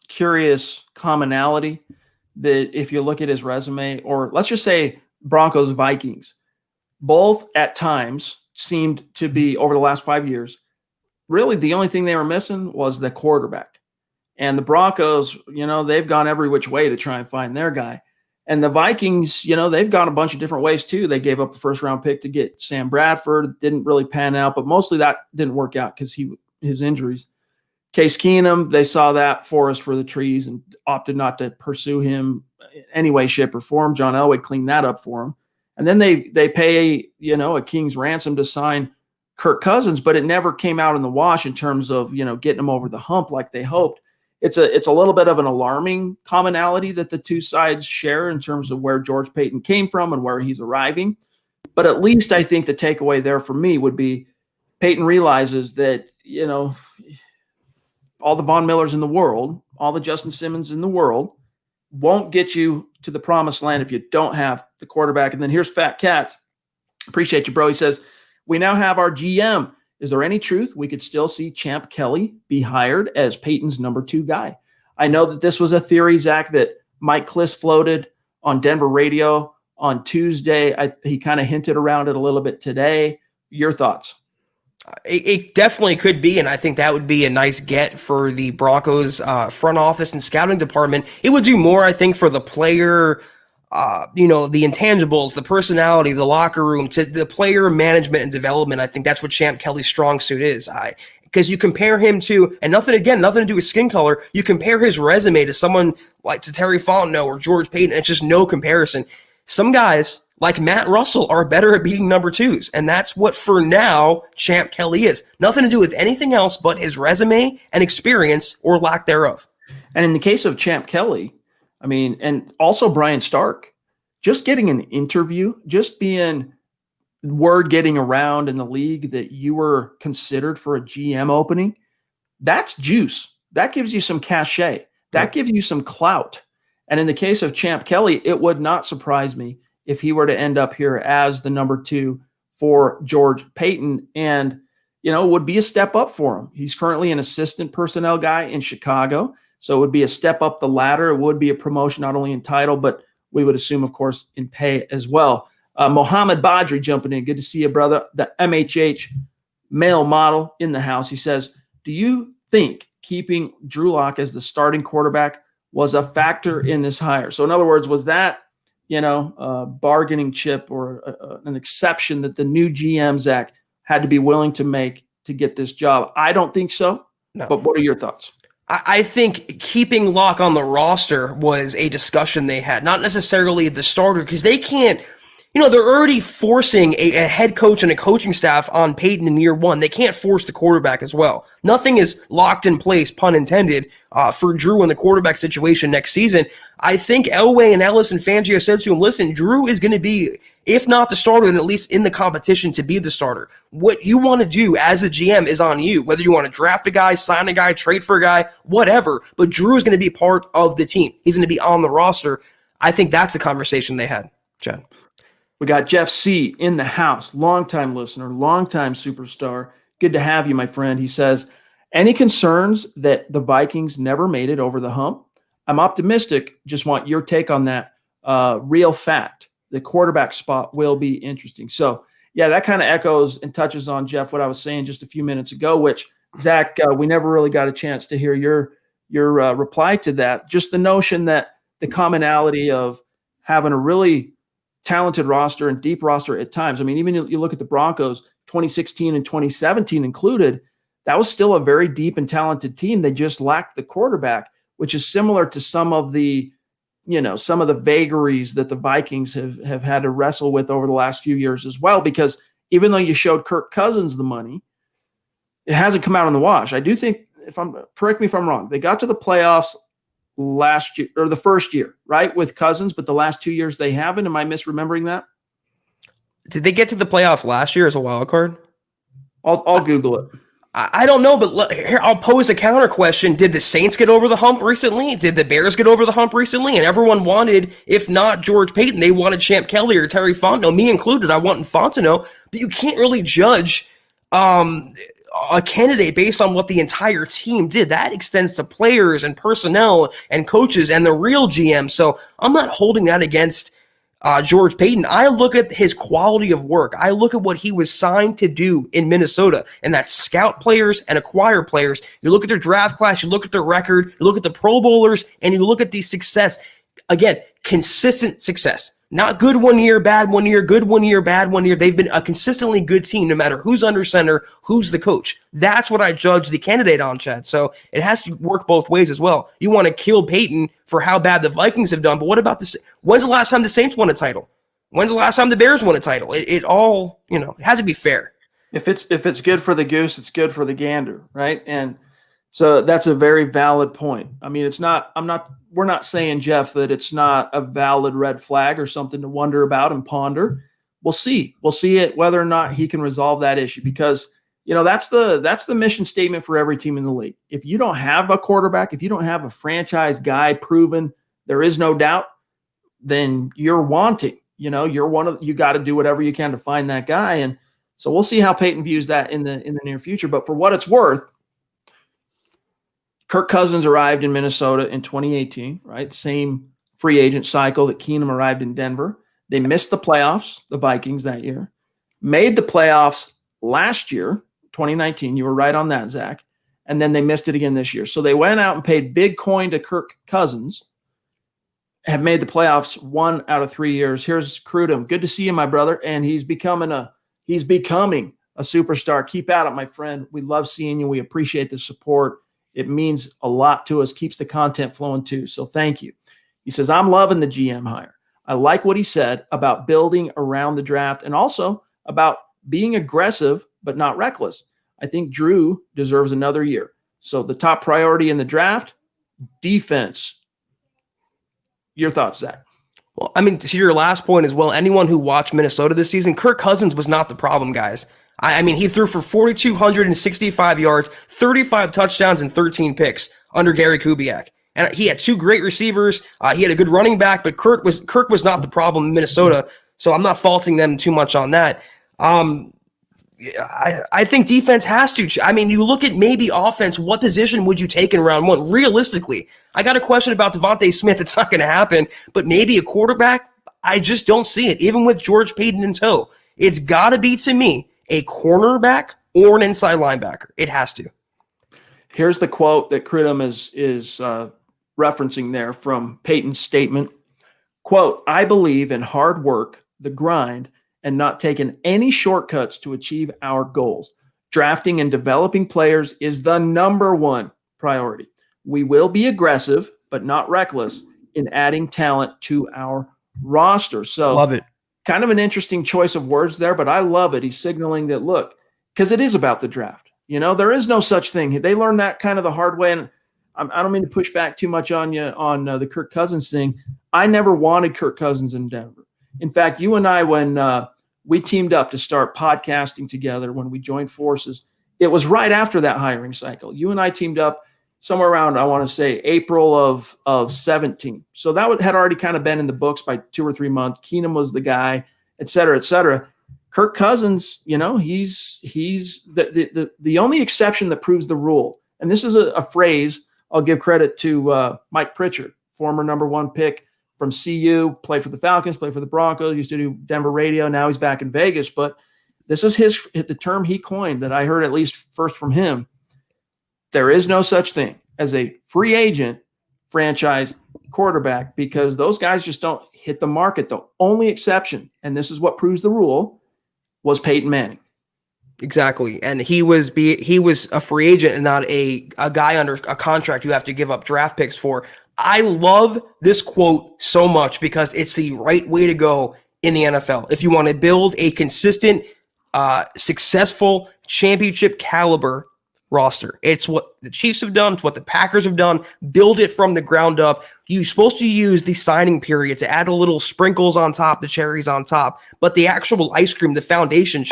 [SPEAKER 1] curious commonality that if you look at his resume, or let's just say Broncos Vikings, both at times seemed to be, over the last 5 years, really the only thing they were missing was the quarterback. And the Broncos, they've gone every which way to try and find their guy. And the Vikings, they've gone a bunch of different ways too. They gave up a first-round pick to get Sam Bradford. Didn't really pan out, but mostly that didn't work out because his injuries. Case Keenum, they saw that forest for the trees and opted not to pursue him in any way, shape, or form. John Elway cleaned that up for him. And then they pay, a king's ransom to sign Kirk Cousins, but it never came out in the wash in terms of, getting him over the hump like they hoped. It's a little bit of an alarming commonality that the two sides share in terms of where George Paton came from and where he's arriving. But at least I think the takeaway there for me would be Paton realizes that, all the Von Millers in the world, all the Justin Simmons in the world won't get you to the promised land if you don't have the quarterback. And then here's Fat Cat. Appreciate you, bro. He says, we now have our GM. Is there any truth we could still see Champ Kelly be hired as Paton's number 2 guy? I know that this was a theory, Zach, that Mike Kliss floated on Denver radio on Tuesday. He kind of hinted around it a little bit today. Your thoughts?
[SPEAKER 2] It definitely could be, and I think that would be a nice get for the Broncos front office and scouting department. It would do more, I think, for the player, the intangibles, the personality, the locker room, to the player management and development. I think that's what Champ Kelly's strong suit is. Because you compare him to, and nothing to do with skin color, you compare his resume to someone like to Terry Fontenot or George Paton, it's just no comparison. Some guys like Matt Russell are better at being number 2s. And that's what, for now, Champ Kelly is. Nothing to do with anything else but his resume and experience or lack thereof.
[SPEAKER 1] And in the case of Champ Kelly, and also Brian Stark, just getting an interview, just being word getting around in the league that you were considered for a GM opening, that's juice. That gives you some cachet. That gives you some clout. And in the case of Champ Kelly, it would not surprise me if he were to end up here as the number 2 for George Paton, and would be a step up for him. He's currently an assistant personnel guy in Chicago, so it would be a step up the ladder. It would be a promotion not only in title, but we would assume, of course, in pay as well. Mohammed Badri jumping in. Good to see you, brother. The MHH male model in the house. He says, do you think keeping Drew Lock as the starting quarterback was a factor in this hire? So in other words, was that, a bargaining chip or an exception that the new GM, Zach, had to be willing to make to get this job? I don't think so. No. But what are your thoughts?
[SPEAKER 2] I think keeping Locke on the roster was a discussion they had, not necessarily the starter, because they can't, they're already forcing a head coach and a coaching staff on Paton in year one. They can't force the quarterback as well. Nothing is locked in place, pun intended, for Drew in the quarterback situation next season. I think Elway and Ellis and Fangio said to him, listen, Drew is going to be, if not the starter, then at least in the competition to be the starter. What you want to do as a GM is on you, whether you want to draft a guy, sign a guy, trade for a guy, whatever. But Drew is going to be part of the team. He's going to be on the roster. I think that's the conversation they had, Chad.
[SPEAKER 1] We got Jeff C. in the house, longtime listener, longtime superstar. Good to have you, my friend. He says, any concerns that the Vikings never made it over the hump? I'm optimistic. Just want your take on that. Real fact. The quarterback spot will be interesting. So, yeah, that kind of echoes and touches on, Jeff, what I was saying just a few minutes ago, which, Zach, we never really got a chance to hear your reply to that. Just the notion that the commonality of having a really talented roster and deep roster at times. I mean, even you look at the Broncos, 2016 and 2017 included, that was still a very deep and talented team. They just lacked the quarterback, which is similar to some of the vagaries that the Vikings have had to wrestle with over the last few years as well, because even though you showed Kirk Cousins the money, it hasn't come out in the wash. I do think, correct me if I'm wrong, they got to the playoffs last year, or the first year, right, with Cousins, but the last 2 years they haven't. Am I misremembering that?
[SPEAKER 2] Did they get to the playoffs last year as a wild card?
[SPEAKER 1] I'll Google it.
[SPEAKER 2] I don't know, but here I'll pose a counter question. Did the Saints get over the hump recently? Did the Bears get over the hump recently? And everyone wanted, if not George Paton, they wanted Champ Kelly or Terry Fontenot, me included. I wanted Fontenot, but you can't really judge a candidate based on what the entire team did. That extends to players and personnel and coaches and the real GM. So I'm not holding that against George Paton. I look at his quality of work. I look at what he was signed to do in Minnesota, and that's scout players and acquire players. You look at their draft class, you look at their record, you look at the Pro Bowlers, and you look at the success. Again, consistent success. Not good 1 year, bad 1 year, good 1 year, bad 1 year. They've been a consistently good team no matter who's under center, who's the coach. That's what I judge the candidate on, Chad. So it has to work both ways as well. You want to kill Paton for how bad the Vikings have done, but what about this? When's the last time the Saints won a title? When's the last time the Bears won a title? It all, it has to be fair.
[SPEAKER 1] If it's good for the goose, it's good for the gander, right? And so that's a very valid point. I mean, we're not saying, Jeff, that it's not a valid red flag or something to wonder about and ponder. We'll see it, whether or not he can resolve that issue, because, that's the mission statement for every team in the league. If you don't have a quarterback, if you don't have a franchise guy proven, there is no doubt, then you're wanting, you got to do whatever you can to find that guy. And so we'll see how Paton views that in the near future. But for what it's worth, Kirk Cousins arrived in Minnesota in 2018, right? Same free agent cycle that Keenum arrived in Denver. They missed the playoffs, the Vikings, that year. Made the playoffs last year, 2019. You were right on that, Zach. And then they missed it again this year. So they went out and paid big coin to Kirk Cousins, have made the playoffs 1 out of 3 years. Here's Crudum. Good to see you, my brother. And he's becoming a superstar. Keep at it, my friend. We love seeing you. We appreciate the support. It means a lot to us, keeps the content flowing too. So thank you. He says, I'm loving the GM hire. I like what he said about building around the draft and also about being aggressive but not reckless. I think Drew deserves another year. So the top priority in the draft, defense. Your thoughts, Zach?
[SPEAKER 2] Well, I mean, to your last point as well, anyone who watched Minnesota this season, Kirk Cousins was not the problem, guys. I mean, he threw for 4,265 yards, 35 touchdowns, and 13 picks under Gary Kubiak. And he had two great receivers. He had a good running back, but Kirk was not the problem in Minnesota, so I'm not faulting them too much on that. I think defense has to. I mean, you look at maybe offense, what position would you take in round one? Realistically, I got a question about Devontae Smith. It's not going to happen, but maybe a quarterback, I just don't see it. Even with George Paton in tow, it's got to be, to me, a cornerback or an inside linebacker. It has to.
[SPEAKER 1] Here's the quote that Cridham is referencing there from Peyton's statement. Quote, "I believe in hard work, the grind, and not taking any shortcuts to achieve our goals. Drafting and developing players is the number one priority. We will be aggressive, but not reckless in adding talent to our roster." So
[SPEAKER 2] Love it.
[SPEAKER 1] kind of an interesting choice of words there, but I love it. He's signaling that, look, because it is about the draft. You know, there is no such thing. They learned that kind of the hard way. And I don't mean to push back too much on you on the Kirk Cousins thing. I never wanted Kirk Cousins in Denver. In fact, you and I, when we teamed up to start podcasting together, when we joined forces, it was right after that hiring cycle. You and I teamed up somewhere around, I want to say, April of 17. So that had already kind of been in the books by 2 or 3 months. Keenum was the guy, et cetera, et cetera. Kirk Cousins, you know, he's the only exception that proves the rule. And this is a phrase I'll give credit to Mike Pritchard, former number 1 pick from CU, played for the Falcons, played for the Broncos, used to do Denver radio. Now he's back in Vegas. But this is the term he coined that I heard at least first from him. There is no such thing as a free agent franchise quarterback because those guys just don't hit the market. The only exception, and this is what proves the rule, was Peyton Manning.
[SPEAKER 2] Exactly. And he was a free agent and not a guy under a contract you have to give up draft picks for. I love this quote so much because it's the right way to go in the NFL. If you want to build a consistent, successful championship caliber roster, it's what the Chiefs have done. It's what the Packers have done. Build it from the ground up. You're supposed to use the signing period to add a little sprinkles on top, the cherries on top. But the actual ice cream, the foundation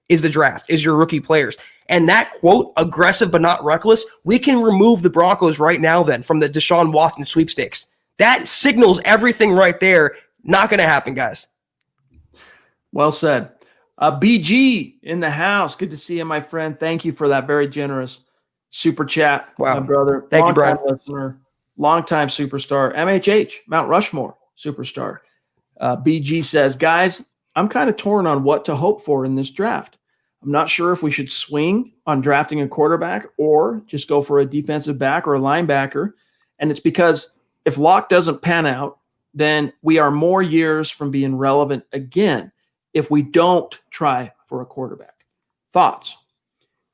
[SPEAKER 2] is the draft, is your rookie players. And that quote, aggressive but not reckless, we can remove the Broncos right now then from the Deshaun Watson sweepstakes. That signals everything right there. Not going to happen, guys.
[SPEAKER 1] Well said. BG in the house. Good to see you, my friend. Thank you for that very generous super chat, my brother.
[SPEAKER 2] Thank you, Brian.
[SPEAKER 1] Listener, longtime superstar, MHH, Mount Rushmore superstar. BG says, guys, I'm kind of torn on what to hope for in this draft. I'm not sure if we should swing on drafting a quarterback or just go for a defensive back or a linebacker. And it's because if Locke doesn't pan out, then we are more years from being relevant again if we don't try for a quarterback. Thoughts?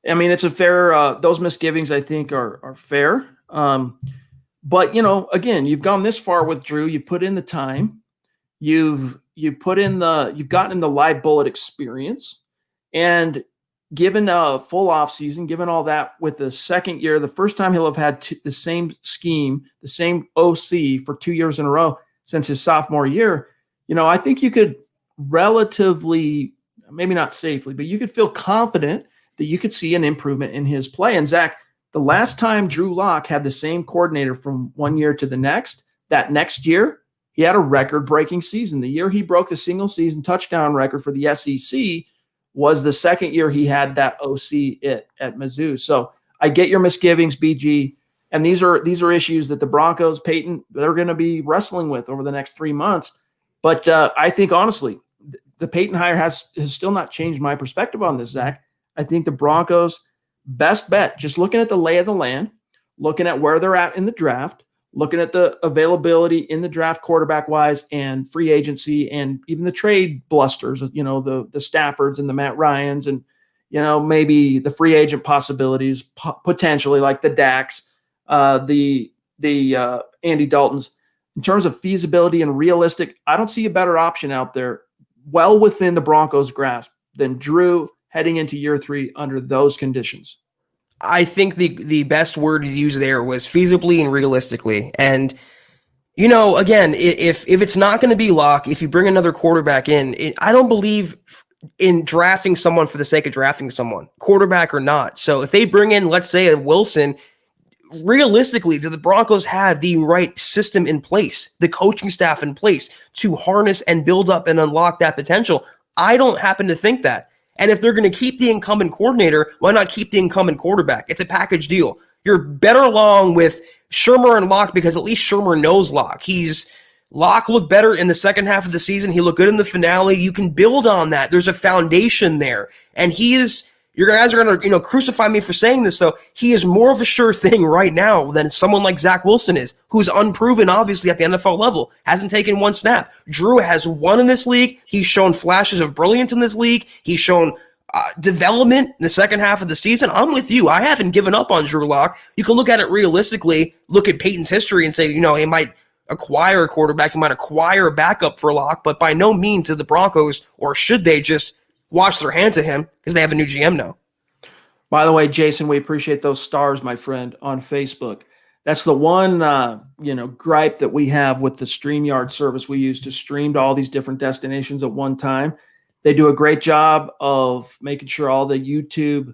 [SPEAKER 1] I mean, it's a fair, those misgivings I think are fair. But, you know, again, you've gone this far with Drew. You've put in the time. You've gotten in the live bullet experience. And given a full offseason, given all that with the second year, the first time he'll have had the same scheme, the same OC for 2 years in a row since his sophomore year, you know, I think you could relatively, maybe not safely, but you could feel confident that you could see an improvement in his play. And Zach, the last time Drew Lock had the same coordinator from 1 year to the next, that next year, he had a record-breaking season. The year he broke the single-season touchdown record for the SEC was the second year he had that OC at Mizzou. So I get your misgivings, BG, and these are issues that the Broncos, Peyton, they're going to be wrestling with over the next 3 months. But I think, honestly, the Peyton hire has still not changed my perspective on this, Zach. I think the Broncos' best bet, just looking at the lay of the land, looking at where they're at in the draft, looking at the availability in the draft quarterback-wise and free agency and even the trade blusters, you know, the Staffords and the Matt Ryans and, you know, maybe the free agent possibilities, potentially like the Dax, the Andy Daltons. In terms of feasibility and realistic, I don't see a better option out there well within the Broncos' grasp than Drew heading into year 3 under those conditions.
[SPEAKER 2] I think the best word to use there was feasibly and realistically. And, you know, again, if it's not going to be Locke, if you bring another quarterback in, I don't believe in drafting someone for the sake of drafting someone, quarterback or not. So if they bring in, let's say, a Wilson, realistically, do the Broncos have the right system in place, the coaching staff in place to harness and build up and unlock that potential? I don't happen to think that. And if they're going to keep the incumbent coordinator, why not keep the incumbent quarterback? It's a package deal. You're better along with Shermer and Locke because at least Shermer knows Locke. Locke looked better in the second half of the season. He looked good in the finale. You can build on that. There's a foundation there. And your guys are going to, crucify me for saying this, though. He is more of a sure thing right now than someone like Zach Wilson is, who's unproven, obviously, at the NFL level. Hasn't taken one snap. Drew has won in this league. He's shown flashes of brilliance in this league. He's shown development in the second half of the season. I'm with you. I haven't given up on Drew Lock. You can look at it realistically, look at Peyton's history and say, he might acquire a quarterback, he might acquire a backup for Lock, but by no means did the Broncos, or should they just wash their hands of him because they have a new GM now.
[SPEAKER 1] By the way, Jason, we appreciate those stars, my friend, on Facebook. That's the one, gripe that we have with the StreamYard service we use to stream to all these different destinations at one time. They do a great job of making sure all the YouTube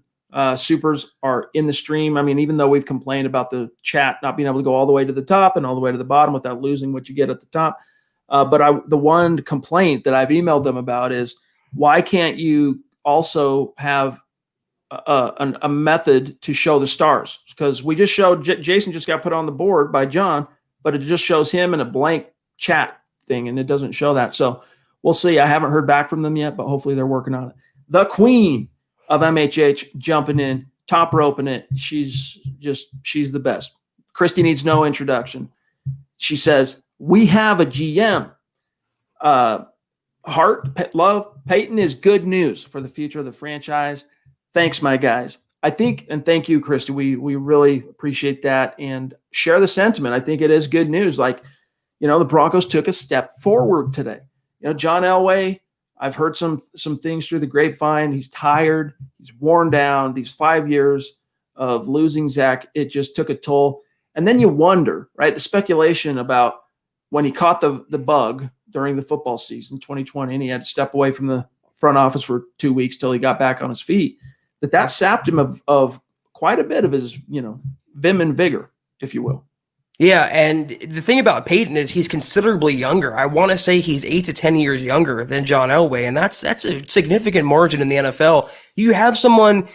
[SPEAKER 1] supers are in the stream. I mean, even though we've complained about the chat not being able to go all the way to the top and all the way to the bottom without losing what you get at the top. But the one complaint that I've emailed them about is, why can't you also have a method to show the stars? Because we just showed Jason just got put on the board by John, but it just shows him in a blank chat thing, and it doesn't show that. So we'll see. I haven't heard back from them yet, but hopefully they're working on it. The queen of MHH jumping in, top roping it. She's the best. Christy needs no introduction. She says, we have a GM. Heart, love, Peyton is good news for the future of the franchise. Thanks, my guys. I think, and thank you, Christy. We really appreciate that and share the sentiment. I think it is good news. Like, the Broncos took a step forward today. John Elway, I've heard some things through the grapevine. He's tired. He's worn down. These 5 years of losing Zach, it just took a toll. And then you wonder, right, the speculation about when he caught the bug during the football season, 2020, and he had to step away from the front office for 2 weeks till he got back on his feet, that sapped him of quite a bit of his, vim and vigor, if you will.
[SPEAKER 2] Yeah, and the thing about Peyton is he's considerably younger. I want to say he's 8 to 10 years younger than John Elway, and that's a significant margin in the NFL. You have someone,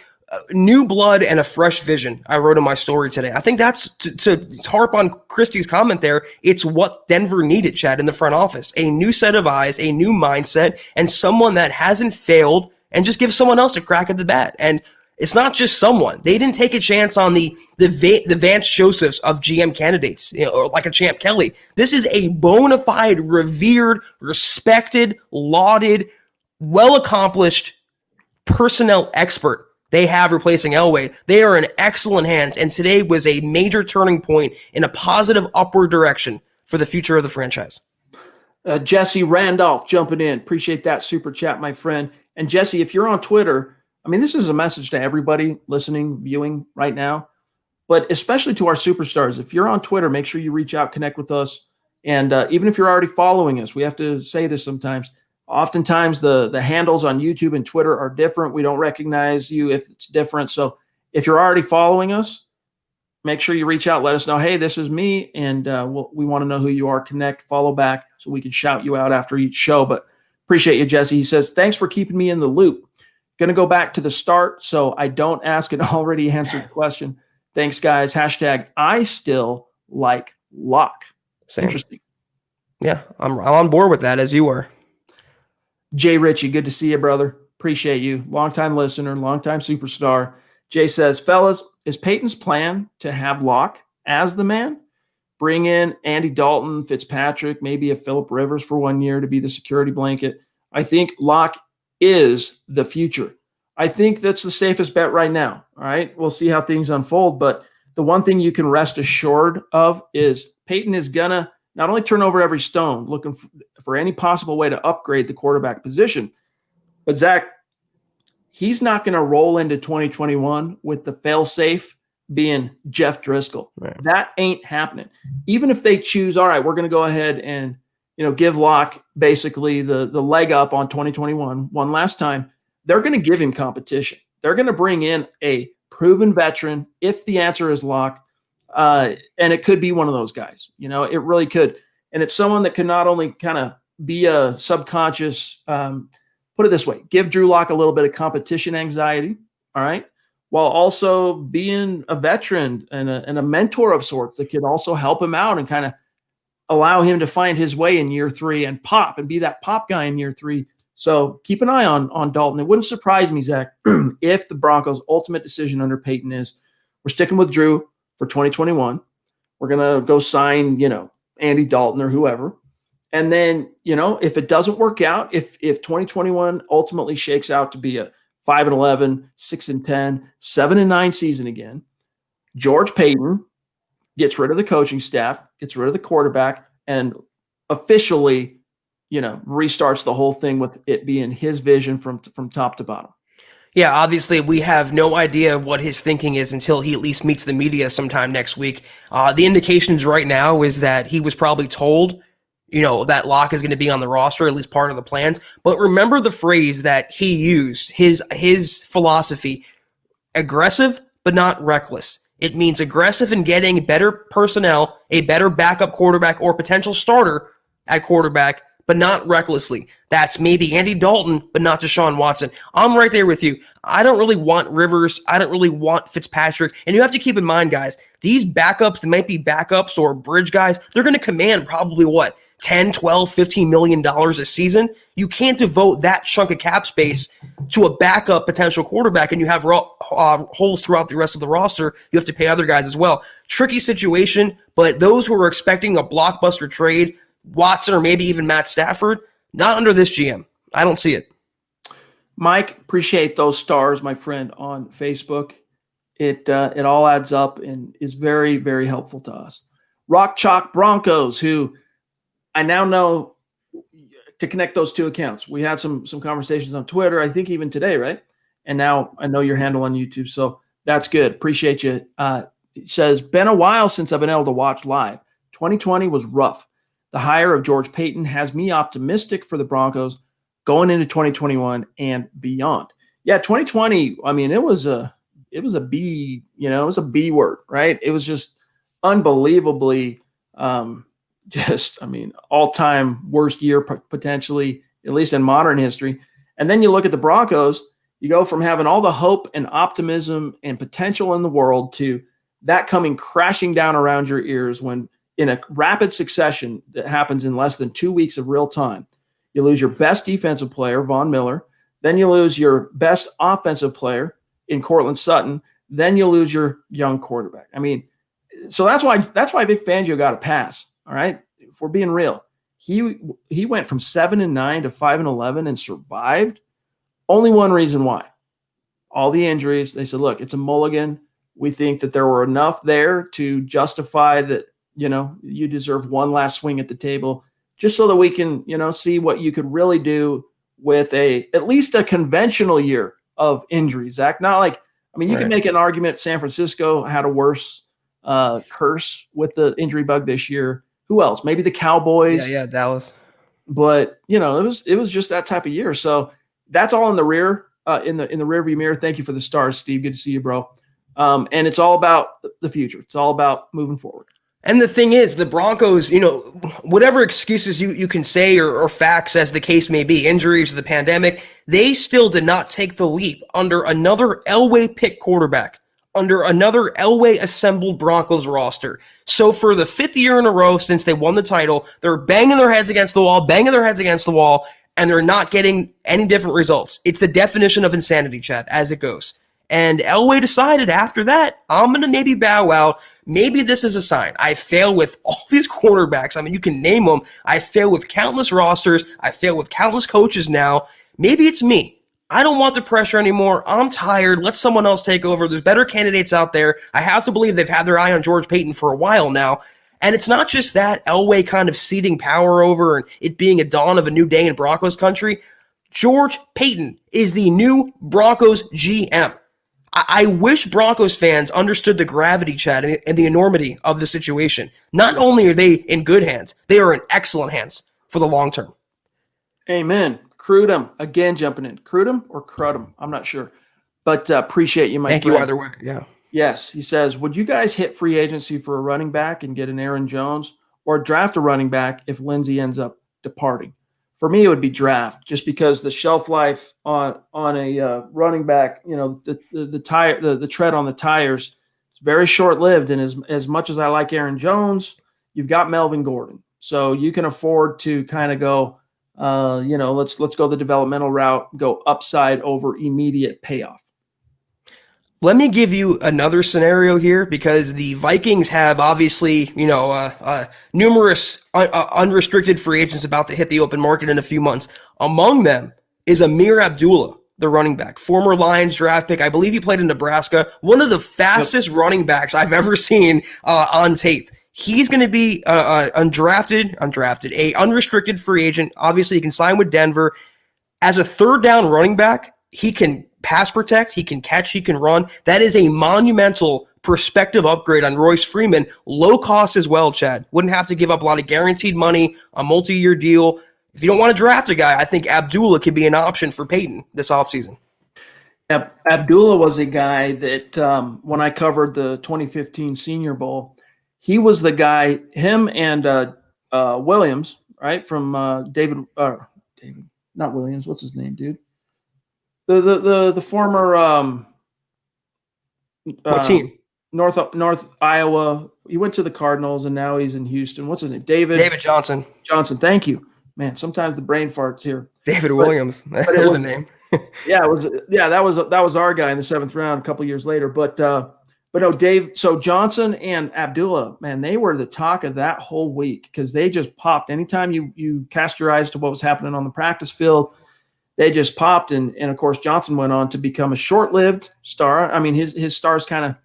[SPEAKER 2] new blood and a fresh vision, I wrote in my story today. I think that's, to harp on Christie's comment there, it's what Denver needed, Chad, in the front office. A new set of eyes, a new mindset, and someone that hasn't failed and just give someone else a crack at the bat. And it's not just someone. They didn't take a chance on the Vance Josephs of GM candidates, or like a Champ Kelly. This is a bona fide, revered, respected, lauded, well-accomplished personnel expert they have replacing Elway. They are in excellent hands, and today was a major turning point in a positive upward direction for the future of the franchise.
[SPEAKER 1] Jesse Randolph jumping in. Appreciate that super chat, my friend. And Jesse, if you're on Twitter, this is a message to everybody listening, viewing right now, but especially to our superstars. If you're on Twitter, make sure you reach out, connect with us. And even if you're already following us, we have to say this sometimes. Oftentimes the handles on YouTube and Twitter are different. We don't recognize you if it's different. So if you're already following us, make sure you reach out. Let us know, hey, this is me. And we want to know who you are. Connect, follow back so we can shout you out after each show. But appreciate you, Jesse. He says, thanks for keeping me in the loop. Going to go back to the start so I don't ask an already answered question. Thanks, guys. # I still like Locke.
[SPEAKER 2] Same.
[SPEAKER 1] Interesting.
[SPEAKER 2] Yeah, I'm on board with that, as you are.
[SPEAKER 1] Jay Ritchie, good to see you, brother. Appreciate you. Longtime listener, longtime superstar. Jay says, fellas, is Peyton's plan to have Locke as the man? Bring in Andy Dalton, Fitzpatrick, maybe a Phillip Rivers for 1 year to be the security blanket. I think Locke is the future. I think that's the safest bet right now. All right. We'll see how things unfold. But the one thing you can rest assured of is Peyton is going to not only turn over every stone, looking for any possible way to upgrade the quarterback position, but Zach, he's not going to roll into 2021 with the fail-safe being Jeff Driscoll.
[SPEAKER 2] Right.
[SPEAKER 1] That ain't happening. Even if they choose, all right, we're going to go ahead and give Locke basically the leg up on 2021 one last time, they're going to give him competition. They're going to bring in a proven veteran if the answer is Locke, and it could be one of those guys. It really could. And it's someone that can not only kind of be a subconscious put it this way, give Drew Lock a little bit of competition anxiety, all right, while also being a veteran and a mentor of sorts that could also help him out and kind of allow him to find his way in year 3 and pop and be that pop guy in year 3. So keep an eye on Dalton. It wouldn't surprise me, Zach, if the Broncos' ultimate decision under Paton is we're sticking with Drew for 2021. We're going to go sign, Andy Dalton or whoever. And then, if it doesn't work out, if 2021 ultimately shakes out to be a 5-11, 6-10, 7-9 season again, George Paton gets rid of the coaching staff, gets rid of the quarterback, and officially, restarts the whole thing with it being his vision from top to bottom.
[SPEAKER 2] Yeah, obviously we have no idea what his thinking is until he at least meets the media sometime next week. The indications right now is that he was probably told, that Locke is going to be on the roster, at least part of the plans. But remember the phrase that he used, his philosophy, aggressive but not reckless. It means aggressive in getting better personnel, a better backup quarterback or potential starter at quarterback, but not recklessly. That's maybe Andy Dalton, but not Deshaun Watson. I'm right there with you. I don't really want Rivers. I don't really want Fitzpatrick. And you have to keep in mind, guys, these backups, they might be backups or bridge guys, they're going to command probably what? 10, 12, $15 million a season. You can't devote that chunk of cap space to a backup potential quarterback and you have holes throughout the rest of the roster. You have to pay other guys as well. Tricky situation, but those who are expecting a blockbuster trade, Watson or maybe even Matt Stafford, not under this GM. I don't see it.
[SPEAKER 1] Mike, appreciate those stars, my friend, on Facebook. It all adds up and is very, very helpful to us. Rock Chalk Broncos, who I now know to connect those two accounts. We had some conversations on Twitter, I think even today, right? And now I know your handle on YouTube, so that's good. Appreciate you. It says, been a while since I've been able to watch live. 2020 was rough. The hire of George Paton has me optimistic for the Broncos going into 2021 and beyond. Yeah, 2020, I mean, it was a B, it was a B word, right? It was just unbelievably all-time worst year potentially, at least in modern history. And then you look at the Broncos, you go from having all the hope and optimism and potential in the world to that coming crashing down around your ears when in a rapid succession that happens in less than 2 weeks of real time. You lose your best defensive player, Von Miller. Then you lose your best offensive player in Cortland Sutton. Then you lose your young quarterback. I mean, so that's why Vic Fangio got a pass. All right, if we're being real, he went from 7-9 to 5-11 and survived. Only one reason why: all the injuries. They said, "Look, it's a mulligan. We think that there were enough there to justify that. You deserve one last swing at the table, just so that we can, see what you could really do with at least a conventional year of injuries, Zach. Not like, you can make an argument San Francisco had a worse curse with the injury bug this year. Who else? Maybe the Cowboys.
[SPEAKER 2] Yeah, Dallas.
[SPEAKER 1] But, it was just that type of year. So that's all in the rear, in the rearview mirror. Thank you for the stars, Steve. Good to see you, bro. And it's all about the future. It's all about moving forward.
[SPEAKER 2] And the thing is, the Broncos, whatever excuses you can say or facts as the case may be, injuries or the pandemic, they still did not take the leap under another Elway pick quarterback, under another Elway assembled Broncos roster. So for the 5th year in a row since they won the title, they're banging their heads against the wall, and they're not getting any different results. It's the definition of insanity, Chad, as it goes. And Elway decided after that, I'm going to maybe bow out. Maybe this is a sign. I fail with all these quarterbacks. You can name them. I fail with countless rosters. I fail with countless coaches now. Maybe it's me. I don't want the pressure anymore. I'm tired. Let someone else take over. There's better candidates out there. I have to believe they've had their eye on George Paton for a while now. And it's not just that Elway kind of ceding power over and it being a dawn of a new day in Broncos country. George Paton is the new Broncos GM. I wish Broncos fans understood the gravity, Chad, and the enormity of the situation. Not only are they in good hands, they are in excellent hands for the long term.
[SPEAKER 1] Amen. Crudum, again jumping in. Crudum or Crudum? I'm not sure. But appreciate you, my friend.
[SPEAKER 2] Thank you either way. Yeah.
[SPEAKER 1] Yes, he says, would you guys hit free agency for a running back and get an Aaron Jones or draft a running back if Lindsay ends up departing? For me, it would be draft, just because the shelf life on a running back, the tread on the tires, it's very short lived. And as much as I like Aaron Jones, you've got Melvin Gordon, so you can afford to kind of go, let's go the developmental route, go upside over immediate payoff.
[SPEAKER 2] Let me give you another scenario here, because the Vikings have obviously, numerous unrestricted free agents about to hit the open market in a few months. Among them is Amir Abdullah, the running back, former Lions draft pick. I believe he played in Nebraska. One of the fastest running backs I've ever seen on tape. He's going to be a unrestricted free agent. Obviously, he can sign with Denver. As a third down running back, he can pass protect, he can catch, he can run. That is a monumental prospective upgrade on Royce Freeman. Low cost as well, Chad. Wouldn't have to give up a lot of guaranteed money, a multi-year deal. If you don't want to draft a guy, I think Abdullah could be an option for Paton this offseason.
[SPEAKER 1] Abdullah was a guy that when I covered the 2015 Senior Bowl, he was the guy, him and Williams, right, from David, not Williams, what's his name, dude? The former
[SPEAKER 2] what team?
[SPEAKER 1] North Iowa. He went to the Cardinals and now he's in Houston. What's his name? David
[SPEAKER 2] Johnson.
[SPEAKER 1] Thank you, man. Sometimes the brain farts here.
[SPEAKER 2] David Williams. There's a name.
[SPEAKER 1] That was our guy in the 7th round a couple years later. But no, Dave. So Johnson and Abdullah, man, they were the talk of that whole week because they just popped. Anytime you cast your eyes to what was happening on the practice field, they just popped, and of course Johnson went on to become a short-lived star. I mean, his stars kind of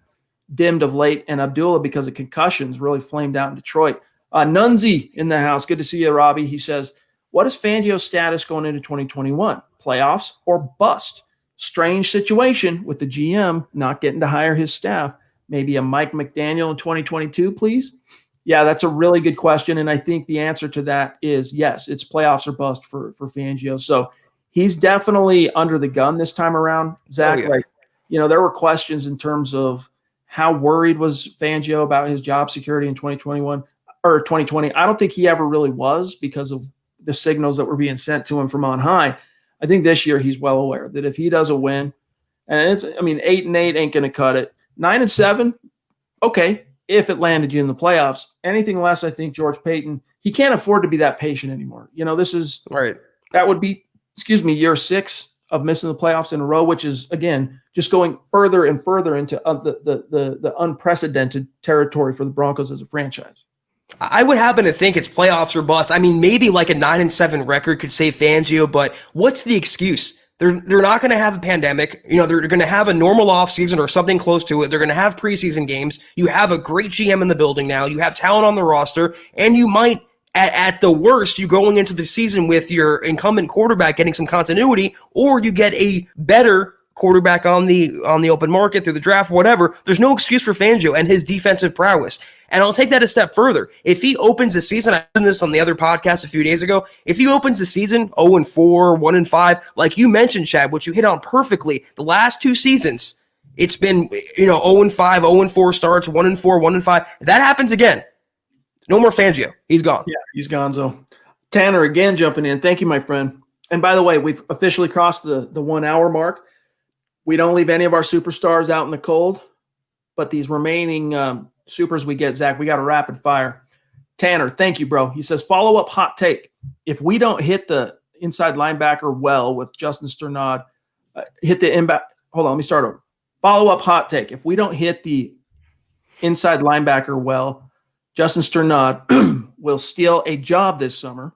[SPEAKER 1] dimmed of late, and Abdullah, because of concussions, really flamed out in Detroit. Nunzi in the house. Good to see you, Robbie. He says, what is Fangio's status going into 2021? Playoffs or bust? Strange situation with the GM not getting to hire his staff. Maybe a Mike McDaniel in 2022, please? Yeah, that's a really good question, and I think the answer to that is yes. It's playoffs or bust for Fangio. So he's definitely under the gun this time around, Zach.
[SPEAKER 2] Oh, yeah.
[SPEAKER 1] There were questions in terms of how worried was Fangio about his job security in 2021 or 2020. I don't think he ever really was because of the signals that were being sent to him from on high. I think this year he's well aware that if he doesn't win, and 8-8 ain't going to cut it. 9-7, okay, if it landed you in the playoffs. Anything less, I think George Paton, he can't afford to be that patient anymore. This is
[SPEAKER 2] right.
[SPEAKER 1] That would be, year 6 of missing the playoffs in a row, which is, again, just going further and further into the unprecedented territory for the Broncos as a franchise.
[SPEAKER 2] I would happen to think it's playoffs or bust. I mean, maybe like a 9-7 record could save Fangio, but what's the excuse? They're not going to have a pandemic. They're going to have a normal offseason or something close to it. They're going to have preseason games. You have a great GM in the building now. You have talent on the roster, and you might, at the worst, you going into the season with your incumbent quarterback getting some continuity, or you get a better quarterback on the open market through the draft, whatever. There's no excuse for Fangio and his defensive prowess. And I'll take that a step further. If he opens the season, I said this on the other podcast a few days ago, if he opens the season 0-4, 1-5, like you mentioned, Chad, which you hit on perfectly, the last 2 seasons, it's been 0-5, 0-4 starts, 1-4, 1-5. If that happens again, no more Fangio. He's gone.
[SPEAKER 1] Yeah, he's gonzo. Tanner again jumping in. Thank you, my friend. And by the way, we've officially crossed the 1 hour mark. We don't leave any of our superstars out in the cold, but these remaining supers we get, Zach, we got a rapid fire. Tanner, thank you, bro. He says, follow-up hot take. If we don't hit the inside linebacker well with Justin Sternad, hit the inback. Hold on, let me start over. Follow-up hot take. If we don't hit the inside linebacker well, Justin Sternad will steal a job this summer,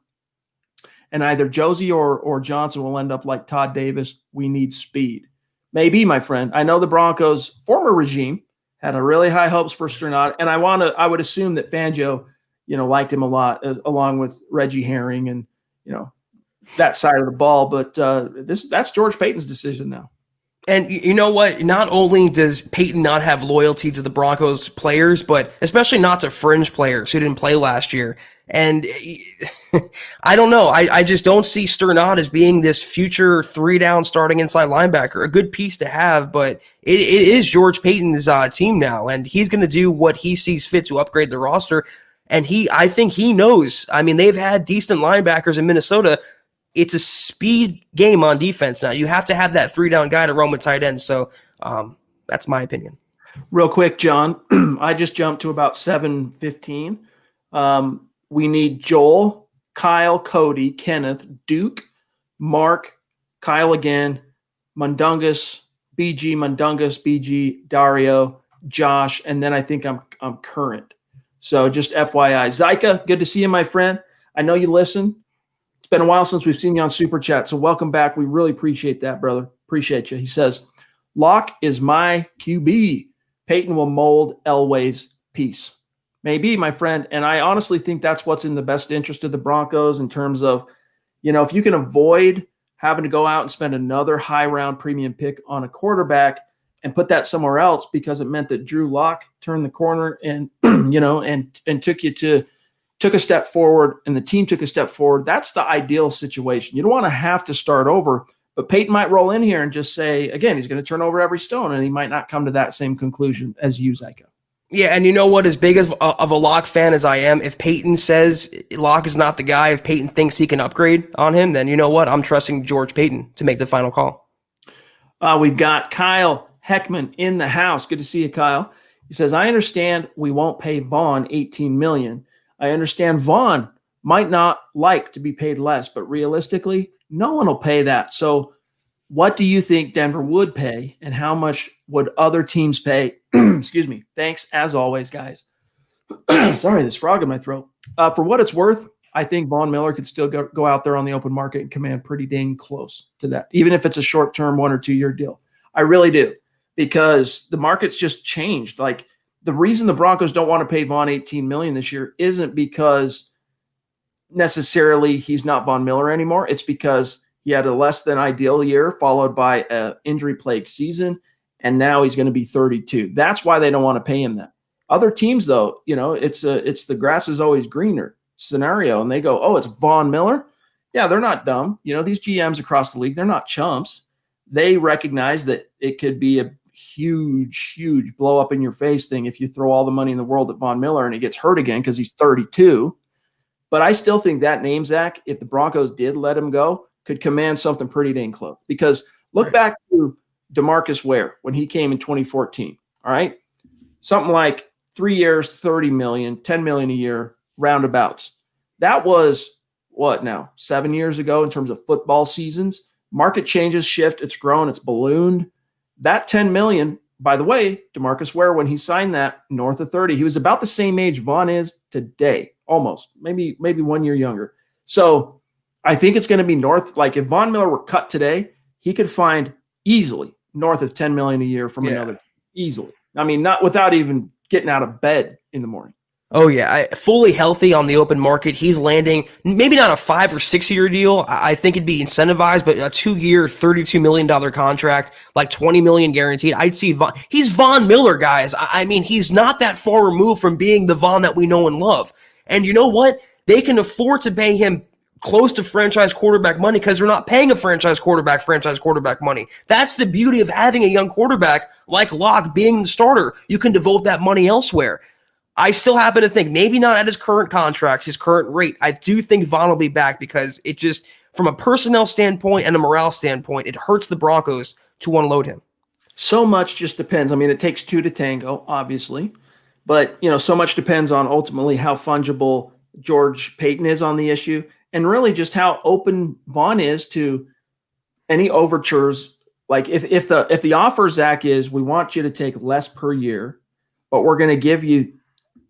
[SPEAKER 1] and either Josie or Johnson will end up like Todd Davis. We need speed. Maybe, my friend. I know the Broncos' former regime had a really high hopes for Sternad, and I would assume that Fangio, liked him a lot, along with Reggie Herring and that side of the ball. But that's George Paton's decision now.
[SPEAKER 2] And you know what? Not only does Paton not have loyalty to the Broncos players, but especially not to fringe players who didn't play last year. And I don't know. I just don't see Sternad as being this future 3-down starting inside linebacker. A good piece to have, but it is George Paton's team now, and he's going to do what he sees fit to upgrade the roster. And I think he knows. I mean, they've had decent linebackers in Minnesota. it's a speed game on defense now. You have to have that 3-down guy to roam with tight ends. So that's my opinion.
[SPEAKER 1] Real quick, John, I just jumped to about 7:15. We need Joel, Kyle, Cody, Kenneth, Duke, Mark, Kyle again, Mundungus, BG, Dario, Josh, and then I think I'm current. So just FYI. Zyka, good to see you, my friend. I know you listen. It's been a while since we've seen you on Super Chat, so welcome back. We really appreciate that, brother. Appreciate you. He says, Locke is my QB. Paton will mold Elway's piece. Maybe, my friend, and I honestly think that's what's in the best interest of the Broncos in terms of, if you can avoid having to go out and spend another high-round premium pick on a quarterback and put that somewhere else because it meant that Drew Lock turned the corner and, and took a step forward and the team took a step forward. That's the ideal situation. You don't want to have to start over, but Peyton might roll in here and just say, again, he's going to turn over every stone and he might not come to that same conclusion as you, Zyka.
[SPEAKER 2] Yeah, and you know what? As big of a Locke fan as I am, if Peyton says Locke is not the guy, if Peyton thinks he can upgrade on him, then you know what? I'm trusting George Payton to make the final call.
[SPEAKER 1] We've got Kyle Heckman in the house. Good to see you, Kyle. He says, I understand we won't pay Vaughn $18 million. I understand Vaughn might not like to be paid less, but realistically, no one will pay that. So what do you think Denver would pay, and how much would other teams pay? Excuse me. Thanks, as always, guys. Sorry, this frog in my throat. For what it's worth, I think Von Miller could still go out there on the open market and command pretty dang close to that, even if it's a short-term 1 or 2 year deal. I really do, because the market's just changed. Like, the reason the Broncos don't want to pay Vaughn $18 million this year isn't because necessarily he's not Von Miller anymore. It's because he had a less than ideal year followed by an injury-plagued season, and now he's going to be 32. That's why they don't want to pay him that. Other teams, though, it's the grass is always greener scenario, and they go, oh, it's Von Miller? Yeah, they're not dumb. These GMs across the league, they're not chumps. They recognize that it could be a huge blow up in your face thing if you throw all the money in the world at Von Miller and he gets hurt again because he's 32. But I still think that name, Zach, if the Broncos did let him go, could command something pretty dang close. Because look back to DeMarcus Ware when he came in 2014. All right. Something like 3 years, 30 million, 10 million a year, roundabouts. That was what now? 7 years ago in terms of football seasons. Market changes, shift, it's grown, it's ballooned. That 10 million, by the way, DeMarcus Ware, when he signed that, north of 30, he was about the same age Vaughn is today, almost, maybe 1 year younger. So I think it's going to be north. Like, if Von Miller were cut today, he could find easily north of 10 million a year from another, easily. I mean, not without even getting out of bed in the morning.
[SPEAKER 2] Oh, yeah. Fully healthy on the open market. He's landing maybe not a 5 or 6 year deal. I think it'd be incentivized, but a 2 year, $32 million contract, like $20 million guaranteed. I'd see he's Von Miller, guys. I mean, he's not that far removed from being the Von that we know and love. And you know what? They can afford to pay him close to franchise quarterback money because they're not paying a franchise quarterback money. That's the beauty of having a young quarterback like Locke being the starter. You can devote that money elsewhere. I still happen to think, maybe not at his current contract, his current rate. I do think Vaughn will be back because it just, from a personnel standpoint and a morale standpoint, it hurts the Broncos to unload him.
[SPEAKER 1] So much just depends. I mean, it takes two to tango, obviously. But, so much depends on ultimately how fungible George Payton is on the issue, and really just how open Vaughn is to any overtures. Like, if the offer, Zach, is we want you to take less per year, but we're going to give you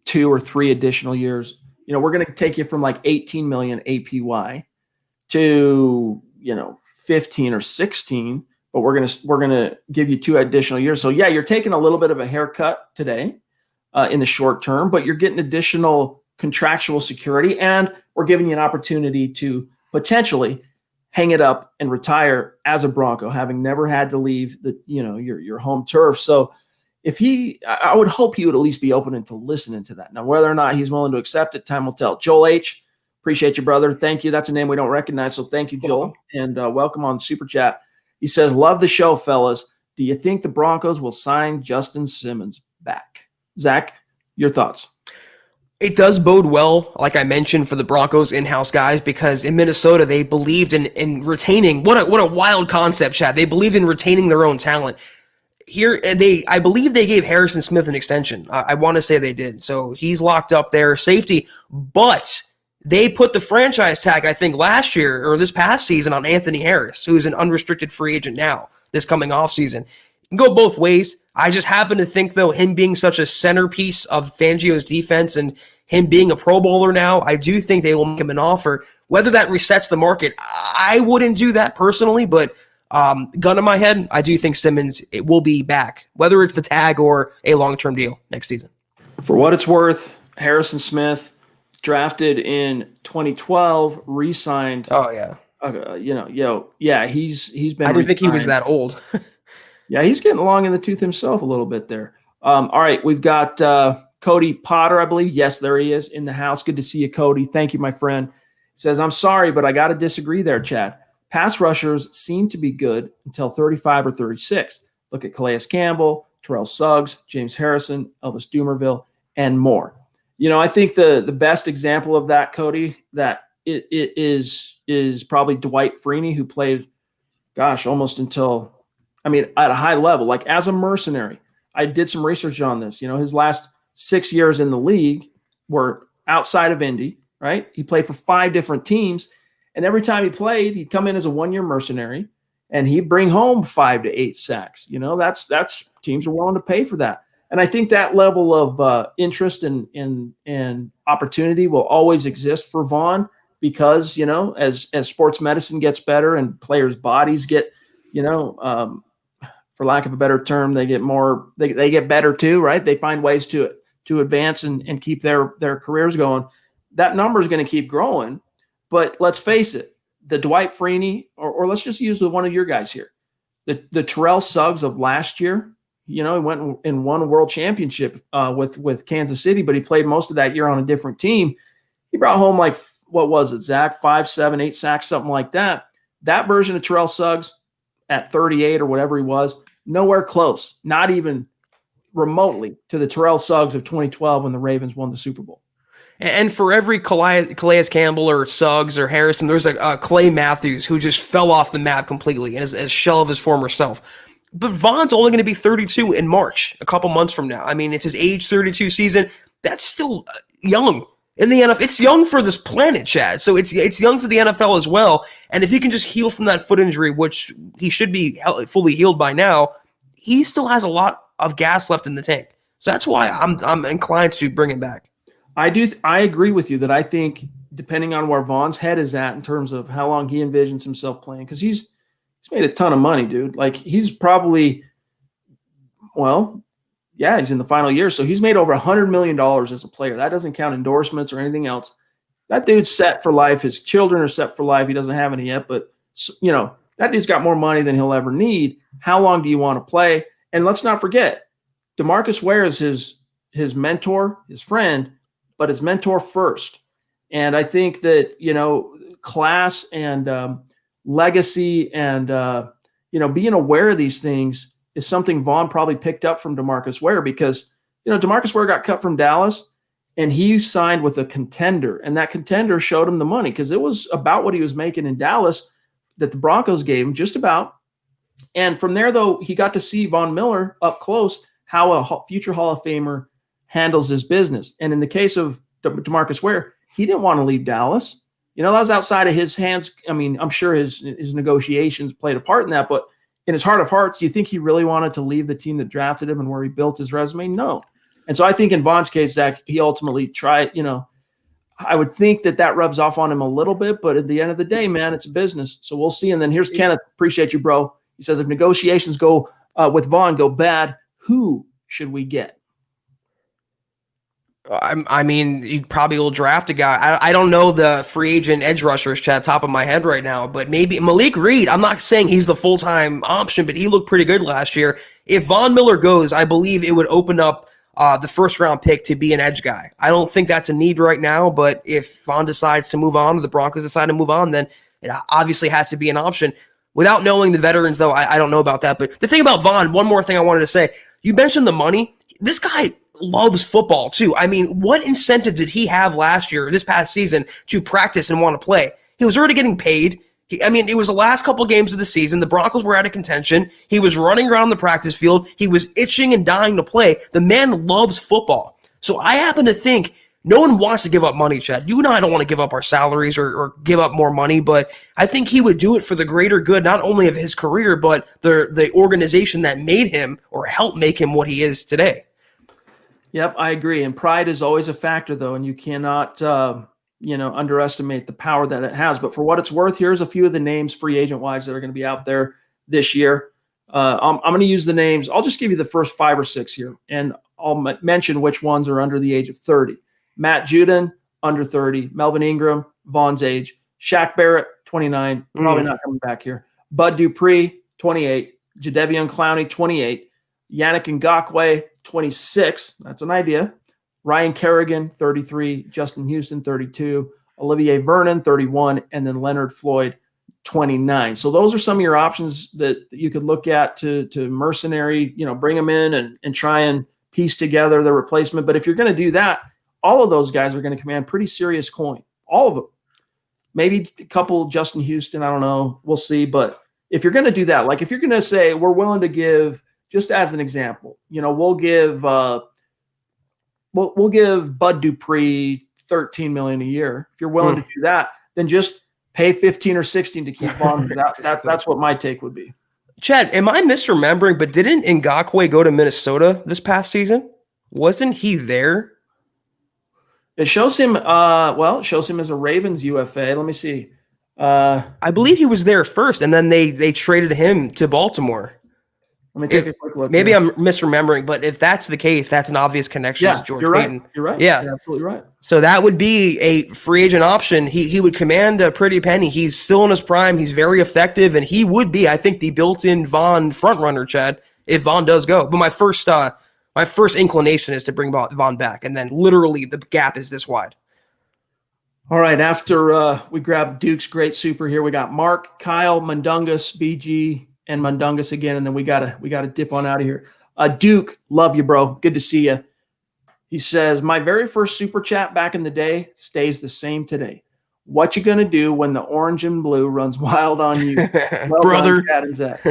[SPEAKER 1] 2 or 3 additional years. We're going to take you from like 18 million APY to, 15 or 16, but we're going to give you 2 additional years. So yeah, you're taking a little bit of a haircut today in the short term, but you're getting additional contractual security, and we're giving you an opportunity to potentially hang it up and retire as a Bronco, having never had to leave the, your home turf. So I would hope he would at least be open to listening to that. Now, whether or not he's willing to accept it, time will tell. Joel H., appreciate you, brother. Thank you. That's a name we don't recognize, so thank you, Joel, and welcome on Super Chat. He says, love the show, fellas. Do you think the Broncos will sign Justin Simmons back? Zach, your thoughts?
[SPEAKER 2] It does bode well, like I mentioned, for the Broncos in-house guys, because in Minnesota they believed in retaining. What a wild concept, Chad. They believed in retaining their own talent. Here, I believe they gave Harrison Smith an extension. I want to say they did, so he's locked up there, safety. But they put the franchise tag, I think, last year or this past season on Anthony Harris, who is an unrestricted free agent now this coming off season. It can go both ways. I just happen to think, though, him being such a centerpiece of Fangio's defense and him being a Pro Bowler now, I do think they will make him an offer. Whether that resets the market, I wouldn't do that personally, but gun in my head, I do think Simmons will be back, whether it's the tag or a long-term deal next season.
[SPEAKER 1] For what it's worth, Harrison Smith, drafted in 2012, re-signed.
[SPEAKER 2] Oh, yeah.
[SPEAKER 1] He's been.
[SPEAKER 2] I didn't think he was that old.
[SPEAKER 1] Yeah, he's getting long in the tooth himself a little bit there. All right, we've got Cody Potter, I believe. Yes, there he is in the house. Good to see you, Cody. Thank you, my friend. He says, I'm sorry, but I got to disagree there, Chad. Pass rushers seem to be good until 35 or 36. Look at Calais Campbell, Terrell Suggs, James Harrison, Elvis Dumerville, and more. I think the best example of that, Cody, that it is probably Dwight Freeney, who played, almost until, at a high level, like as a mercenary. I did some research on this. His last 6 years in the league were outside of Indy, right? He played for 5 different teams. And every time he played, he'd come in as a 1-year mercenary and he'd bring home 5 to 8 sacks. That's teams are willing to pay for that. And I think that level of interest and opportunity will always exist for Vaughn because, as sports medicine gets better and players' bodies get, for lack of a better term, they get more, they get better too, right? They find ways to advance and keep their careers going. That number is going to keep growing. But let's face it, the Dwight Freeney, or let's just use one of your guys here, the Terrell Suggs of last year. He went and won a world championship with Kansas City, but he played most of that year on a different team. He brought home what was it, Zach? 5, 7, 8 sacks, something like that. That version of Terrell Suggs at 38 or whatever he was, nowhere close, not even remotely to the Terrell Suggs of 2012 when the Ravens won the Super Bowl.
[SPEAKER 2] And for every Calais Campbell or Suggs or Harrison, there's a Clay Matthews who just fell off the map completely and is a shell of his former self. But Vaughn's only going to be 32 in March, a couple months from now. It's his age 32 season. That's still young in the NFL. It's young for this planet, Chad. So it's young for the NFL as well. And if he can just heal from that foot injury, which he should be fully healed by now, he still has a lot of gas left in the tank. So that's why I'm inclined to bring him back.
[SPEAKER 1] I agree with you that I think depending on where Vaughn's head is at in terms of how long he envisions himself playing, because he's made a ton of money, dude. Like he's probably, he's in the final year. So he's made over $100 million as a player. That doesn't count endorsements or anything else. That dude's set for life. His children are set for life. He doesn't have any yet, but that dude's got more money than he'll ever need. How long do you want to play? And let's not forget, DeMarcus Ware is his mentor, his friend, but his mentor first. And I think that, class and legacy and, being aware of these things is something Vaughn probably picked up from DeMarcus Ware because, DeMarcus Ware got cut from Dallas and he signed with a contender. And that contender showed him the money because it was about what he was making in Dallas that the Broncos gave him, just about. And from there, though, he got to see Von Miller up close, how a future Hall of Famer handles his business. And in the case of DeMarcus Ware, he didn't want to leave Dallas. That was outside of his hands. I'm sure his negotiations played a part in that, but in his heart of hearts, do you think he really wanted to leave the team that drafted him and where he built his resume? No. And so I think in Vaughn's case, Zach, he ultimately tried, I would think that rubs off on him a little bit, but at the end of the day, man, it's a business. So we'll see. And then here's Kenneth. Appreciate you, bro. He says, if negotiations go with Vaughn go bad, who should we get?
[SPEAKER 2] You probably will draft a guy. I don't know the free agent edge rushers, Chad, top of my head right now, but maybe Malik Reed. I'm not saying he's the full-time option, but he looked pretty good last year. If Von Miller goes, I believe it would open up the first-round pick to be an edge guy. I don't think that's a need right now, but if Von decides to move on or the Broncos decide to move on, then it obviously has to be an option. Without knowing the veterans, though, I don't know about that. But the thing about Von, one more thing I wanted to say. You mentioned the money. This guy loves football too. I mean, what incentive did he have this past season, to practice and want to play? He was already getting paid. It was the last couple games of the season. The Broncos were out of contention. He was running around the practice field. He was itching and dying to play. The man loves football. So I happen to think no one wants to give up money, Chad. You and I don't want to give up our salaries or give up more money, but I think he would do it for the greater good, not only of his career, but the organization that made him or helped make him what he is today.
[SPEAKER 1] Yep, I agree. And pride is always a factor, though, and you cannot underestimate the power that it has. But for what it's worth, here's a few of the names free agent-wise that are going to be out there this year. I'm going to use the names. I'll just give you the first 5 or 6 here, and I'll mention which ones are under the age of 30. Matt Judon, under 30. Melvin Ingram, Vaughn's age. Shaq Barrett, 29. Probably not coming back here. Bud Dupree, 28. Jadeveon Clowney, 28. Yannick Ngakoue, 26. That's an idea. Ryan Kerrigan, 33. Justin Houston, 32. Olivier Vernon, 31. And then Leonard Floyd, 29. So those are some of your options that you could look at to mercenary, bring them in and try and piece together the replacement. But if you're going to do that, all of those guys are going to command pretty serious coin. All of them. Maybe a couple Justin Houston, I don't know. We'll see. But if you're going to do that, like if you're going to say we're willing to give, just as an example, we'll give Bud Dupree $13 million a year. If you're willing to do that, then just pay 15 or 16 to keep Vaughn. That's what my take would be.
[SPEAKER 2] Chad, am I misremembering? But didn't Ngakoue go to Minnesota this past season? Wasn't he there?
[SPEAKER 1] It shows him. It shows him as a Ravens UFA. Let me see.
[SPEAKER 2] I believe he was there first, and then they traded him to Baltimore.
[SPEAKER 1] Let me take a quick look.
[SPEAKER 2] Maybe I'm misremembering, but if that's the case, that's an obvious connection to George Paton.
[SPEAKER 1] You're right.
[SPEAKER 2] Yeah,
[SPEAKER 1] you're absolutely right.
[SPEAKER 2] So that would be a free agent option. He would command a pretty penny. He's still in his prime. He's very effective, and he would be, I think, the built-in Vaughn frontrunner, Chad, if Vaughn does go. But my first inclination is to bring Vaughn back, and then literally the gap is this wide.
[SPEAKER 1] All right, after we grab Duke's great super here, we got Mark, Kyle, Mundungus, BG, and Mundungus again, and then we gotta dip on out of here. Duke, love you, bro. Good to see you. He says, my very first super chat back in the day stays the same today. What you gonna do when the orange and blue runs wild on you? Well
[SPEAKER 2] brother?
[SPEAKER 1] Done, Chad and Zach.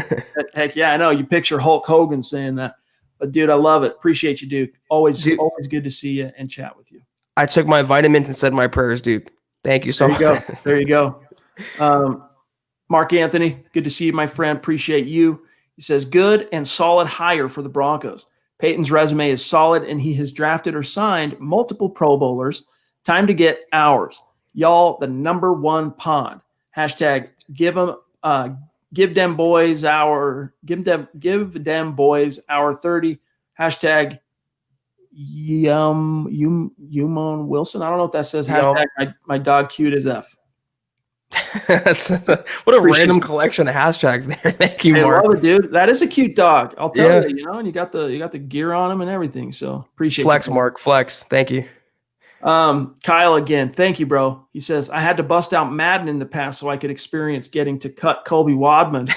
[SPEAKER 1] Heck yeah, I know. You picture Hulk Hogan saying that. But, dude, I love it. Appreciate you, Duke. Always good to see you and chat with you.
[SPEAKER 2] I took my vitamins and said my prayers, Duke. Thank you so much.
[SPEAKER 1] There you go. Mark Anthony, good to see you, my friend. Appreciate you. He says, good and solid hire for the Broncos. Peyton's resume is solid, and he has drafted or signed multiple Pro Bowlers. Time to get ours. Y'all, the number one pond. Hashtag give them boys our 30. Hashtag Yumon Wilson. I don't know if that says hashtag my dog cute as F.
[SPEAKER 2] What a random collection of hashtags there. Thank you, Mark.
[SPEAKER 1] I love it, dude. That is a cute dog. I'll tell you, and you got the gear on him and everything. So appreciate
[SPEAKER 2] flex,
[SPEAKER 1] you.
[SPEAKER 2] Mark. Flex. Thank you.
[SPEAKER 1] Kyle again. Thank you, bro. He says, I had to bust out Madden in the past so I could experience getting to cut Colby Wadman.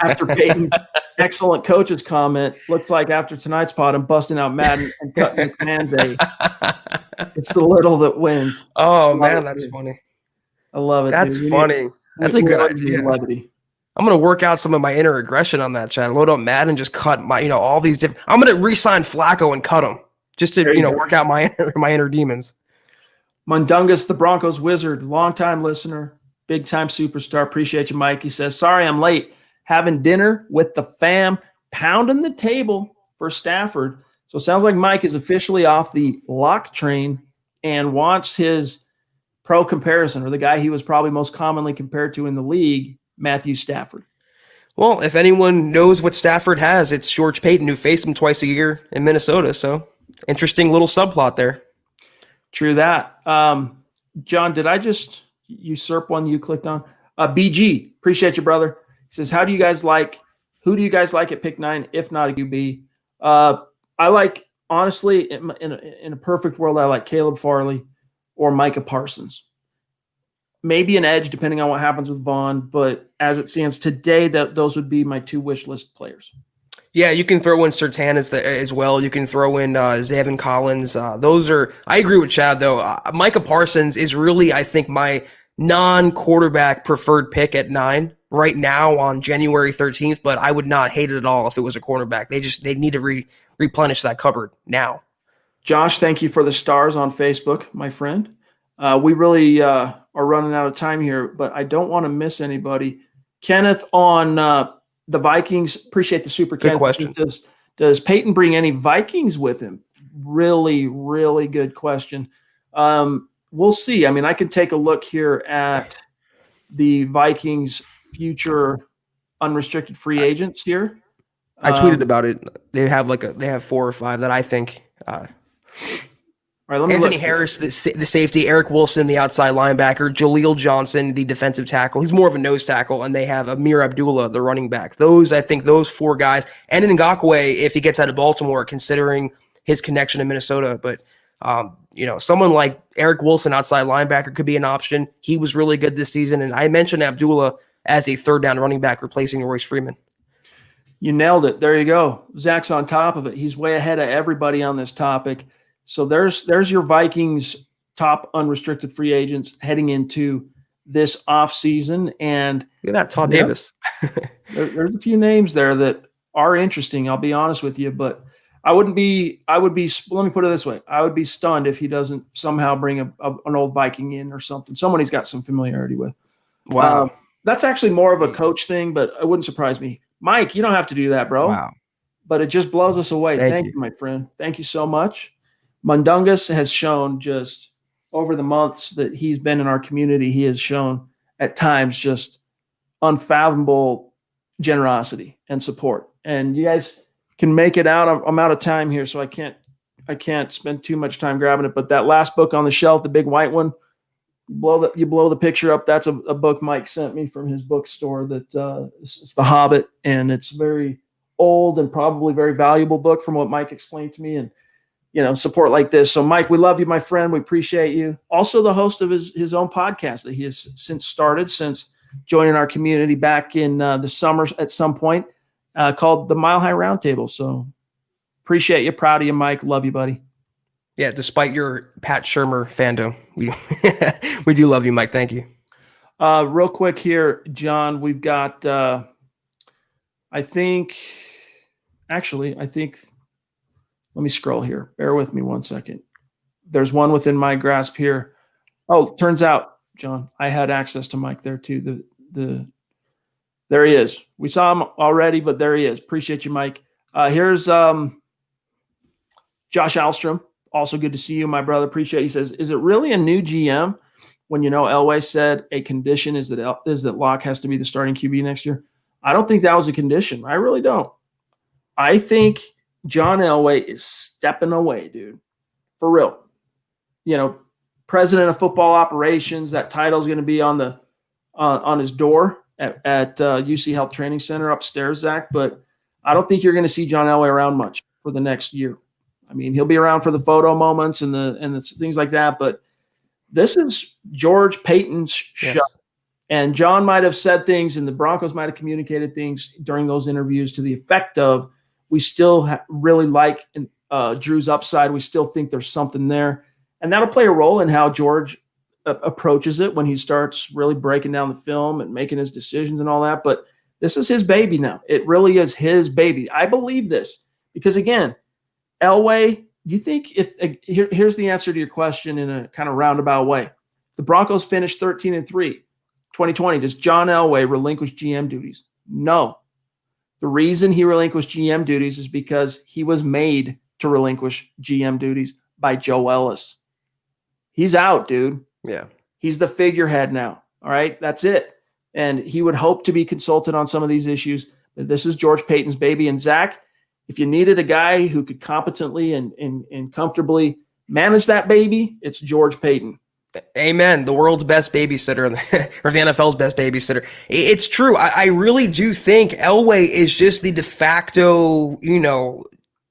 [SPEAKER 1] After Peyton's excellent coach's comment, looks like after tonight's pod, I'm busting out Madden and cutting McMahon's A. It's the little that wins.
[SPEAKER 2] Oh, man, that's funny.
[SPEAKER 1] I love it.
[SPEAKER 2] That's funny. That's a good idea. I'm going to work out some of my inner aggression on that, Chad. Load up Madden and just cut all these different. I'm going to re-sign Flacco and cut him just to, work out my inner demons.
[SPEAKER 1] Mundungus, the Broncos wizard, longtime listener, big-time superstar. Appreciate you, Mike. He says, sorry I'm late. Having dinner with the fam, pounding the table for Stafford. So it sounds like Mike is officially off the lock train and wants his pro comparison, or the guy he was probably most commonly compared to in the league, Matthew Stafford.
[SPEAKER 2] Well, if anyone knows what Stafford has, it's George Paton, who faced him twice a year in Minnesota. So interesting little subplot there.
[SPEAKER 1] True that. John, did I just usurp one you clicked on? BG, appreciate you, brother. He says, who do you guys like at pick 9, if not a QB? I like, honestly, in a perfect world, I like Caleb Farley or Micah Parsons. Maybe an edge, depending on what happens with Vaughn, but as it stands today, those would be my 2 wish list players.
[SPEAKER 2] Yeah, you can throw in Surtain as well. You can throw in Zayvon Collins. I agree with Chad, though. Micah Parsons is really, I think, my non-quarterback preferred pick at 9 right now on January 13th, but I would not hate it at all if it was a cornerback. They need to replenish that cupboard now.
[SPEAKER 1] Josh, thank you for the stars on Facebook, my friend. We really are running out of time here, but I don't want to miss anybody. Kenneth on the Vikings, appreciate the super.
[SPEAKER 2] Good
[SPEAKER 1] Kenneth.
[SPEAKER 2] question.
[SPEAKER 1] Does Paton bring any Vikings with him? Really, really good question. We'll see. I mean, I can take a look here at the Vikings' future unrestricted free agents here.
[SPEAKER 2] I tweeted about it. They have 4 or 5 that I think.
[SPEAKER 1] All right, let me
[SPEAKER 2] Anthony
[SPEAKER 1] look.
[SPEAKER 2] Harris, the safety, Eric Wilson, the outside linebacker, Jaleel Johnson, the defensive tackle. He's more of a nose tackle, and they have Amir Abdullah, the running back. I think those 4 guys, and Ngakoue, if he gets out of Baltimore, considering his connection to Minnesota. But someone like Eric Wilson, outside linebacker, could be an option. He was really good this season, and I mentioned Abdullah as a third down running back, replacing Royce Freeman.
[SPEAKER 1] You nailed it. There you go. Zach's on top of it. He's way ahead of everybody on this topic. So there's your Vikings top unrestricted free agents heading into this offseason. And
[SPEAKER 2] look at that, Todd Davis.
[SPEAKER 1] There's a few names there that are interesting, I'll be honest with you, but let me put it this way. I would be stunned if he doesn't somehow bring an old Viking in or something. Someone he's got some familiarity with.
[SPEAKER 2] Wow.
[SPEAKER 1] That's actually more of a coach thing, but it wouldn't surprise me. Mike, you don't have to do that, bro.
[SPEAKER 2] Wow.
[SPEAKER 1] But it just blows us away. Thank you, my friend. Thank you so much. Mundungus has shown just over the months that he's been in our community, he has shown at times just unfathomable generosity and support. And you guys can make it out. I'm out of time here, so I can't spend too much time grabbing it. But that last book on the shelf, the big white one, you blow the picture up. That's a book Mike sent me from his bookstore. That it's The Hobbit, and it's very old and probably very valuable book from what Mike explained to me. And support like this. So Mike, we love you, my friend. We appreciate you. Also the host of his own podcast that he has since joining our community back in the summer at some point, called the Mile High Roundtable. So appreciate you. Proud of you, Mike. Love you, buddy.
[SPEAKER 2] Yeah, despite your Pat Shurmur fandom, we do love you, Mike. Thank you.
[SPEAKER 1] Real quick here, John, we've got, I think, let me scroll here. Bear with me 1 second. There's one within my grasp here. Oh, turns out, John, I had access to Mike there too. There he is. We saw him already, but there he is. Appreciate you, Mike. Here's Josh Alstrom. Also good to see you, my brother. Appreciate it. He says, is it really a new GM when Elway said a condition is that Locke has to be the starting QB next year? I don't think that was a condition. I really don't. I think John Elway is stepping away, dude. For real. President of football operations, that title is going to be on his door at UC Health Training Center upstairs, Zach. But I don't think you're going to see John Elway around much for the next year. I mean, he'll be around for the photo moments and the things like that. But this is George Paton's show. Yes. And John might have said things, and the Broncos might have communicated things during those interviews to the effect of, we still really like Drew's upside. We still think there's something there. And that'll play a role in how George approaches it when he starts really breaking down the film and making his decisions and all that. But this is his baby now. It really is his baby. I believe this because, again, Elway, you think here's the answer to your question in a kind of roundabout way. If the Broncos finish 13-3, 2020, does John Elway relinquish GM duties? No. The reason he relinquished GM duties is because he was made to relinquish GM duties by Joe Ellis. He's out, dude.
[SPEAKER 2] Yeah.
[SPEAKER 1] He's the figurehead now. All right. That's it. And he would hope to be consulted on some of these issues. But this is George Paton's baby. And Zach, if you needed a guy who could competently and comfortably manage that baby, it's George Paton.
[SPEAKER 2] Amen. The world's best babysitter, or the NFL's best babysitter. It's true. I really do think Elway is just the de facto,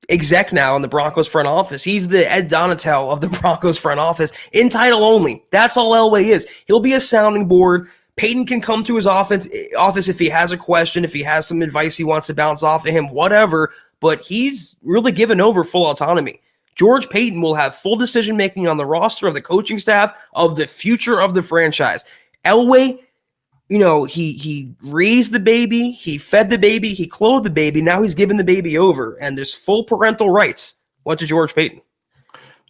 [SPEAKER 2] exec now in the Broncos front office. He's the Ed Donatel of the Broncos front office in title only. That's all Elway is. He'll be a sounding board, Paton can come to his office if he has a question, if he has some advice he wants to bounce off of him, whatever, but he's really given over full autonomy. George Paton will have full decision-making on the roster, of the coaching staff, of the future of the franchise. Elway, he raised the baby, he fed the baby, he clothed the baby, now he's given the baby over, and there's full parental rights. What to George Paton?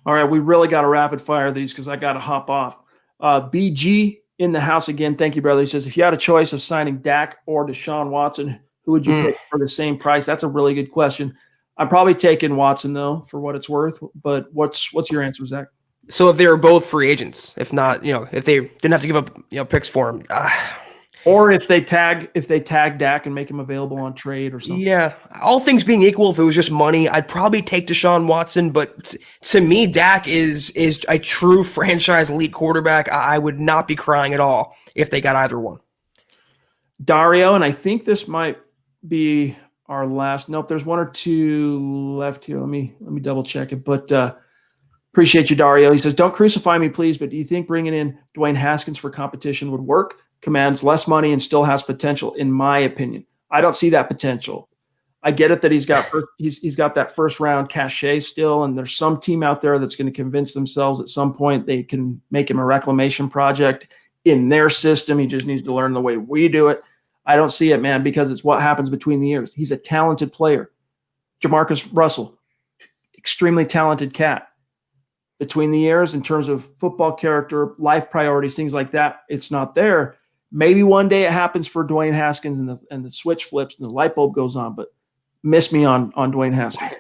[SPEAKER 1] All right, we really got to rapid fire these because I got to hop off. BG in the house again. Thank you, brother. He says, if you had a choice of signing Dak or Deshaun Watson, who would you pick for the same price? That's a really good question. I'm probably taking Watson, though, for what it's worth. But what's your answer, Zach?
[SPEAKER 2] So if they were both free agents, if not, if they didn't have to give up, picks for him.
[SPEAKER 1] Or if they tag Dak and make him available on trade or something.
[SPEAKER 2] Yeah, all things being equal, if it was just money, I'd probably take Deshaun Watson. But to me, Dak is a true franchise elite quarterback. I would not be crying at all if they got either one.
[SPEAKER 1] Dario, and I think this might be our last. Nope, there's one or two left here. Let me double check it. But appreciate you, Dario. He says, don't crucify me, please, but do you think bringing in Dwayne Haskins for competition would work? Commands less money and still has potential, in my opinion. I don't see that potential. I get it that he's got that first round cachet still, and there's some team out there that's going to convince themselves at some point they can make him a reclamation project in their system. He just needs to learn the way we do it. I don't see it, man, because it's what happens between the years. He's a talented player. Jamarcus Russell, extremely talented cat. Between the years, in terms of football character, life priorities, things like that, it's not there. Maybe one day it happens for Dwayne Haskins and the switch flips and the light bulb goes on, but miss me on Dwayne Haskins.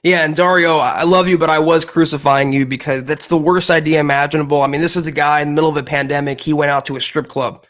[SPEAKER 2] Yeah, and Dario, I love you, but I was crucifying you because that's the worst idea imaginable. I mean, this is a guy in the middle of a pandemic. He went out to a strip club.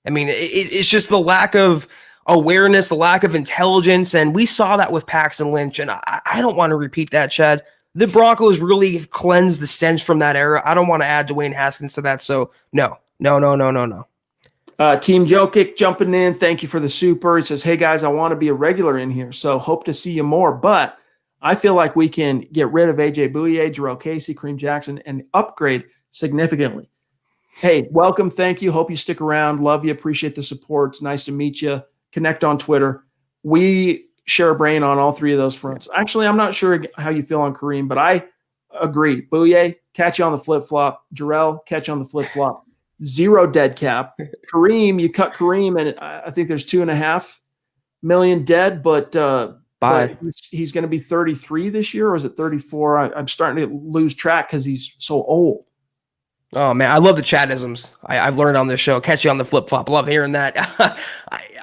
[SPEAKER 2] I mean, it's just the lack of awareness, the lack of intelligence, and we saw that with Paxton Lynch, and I don't want to repeat that, Chad. The Broncos really cleansed the stench from that era. I don't want to add Dwayne Haskins to that, so no.
[SPEAKER 1] Team Jokic jumping in. Thank you for the super. He says, hey, guys, I want to be a regular in here, so hope to see you more. But I feel like we can get rid of A.J. Bouye, Jarrell Casey, Kareem Jackson, and upgrade significantly. Hey, welcome. Thank you. Hope you stick around. Love you. Appreciate the support. It's nice to meet you. Connect on Twitter. We share a brain on all three of those fronts. Actually, I'm not sure how you feel on Kareem, but I agree. Bouye, catch you on the flip-flop. Jarrell, catch you on the flip-flop. 0 dead cap. Kareem, you cut Kareem, and I think there's 2.5 million dead, but he's going to be 33 this year, or is it 34? I'm starting to lose track because he's so old.
[SPEAKER 2] Oh, man, I love the Chadisms I've learned on this show. Catch you on the flip-flop. Love hearing that.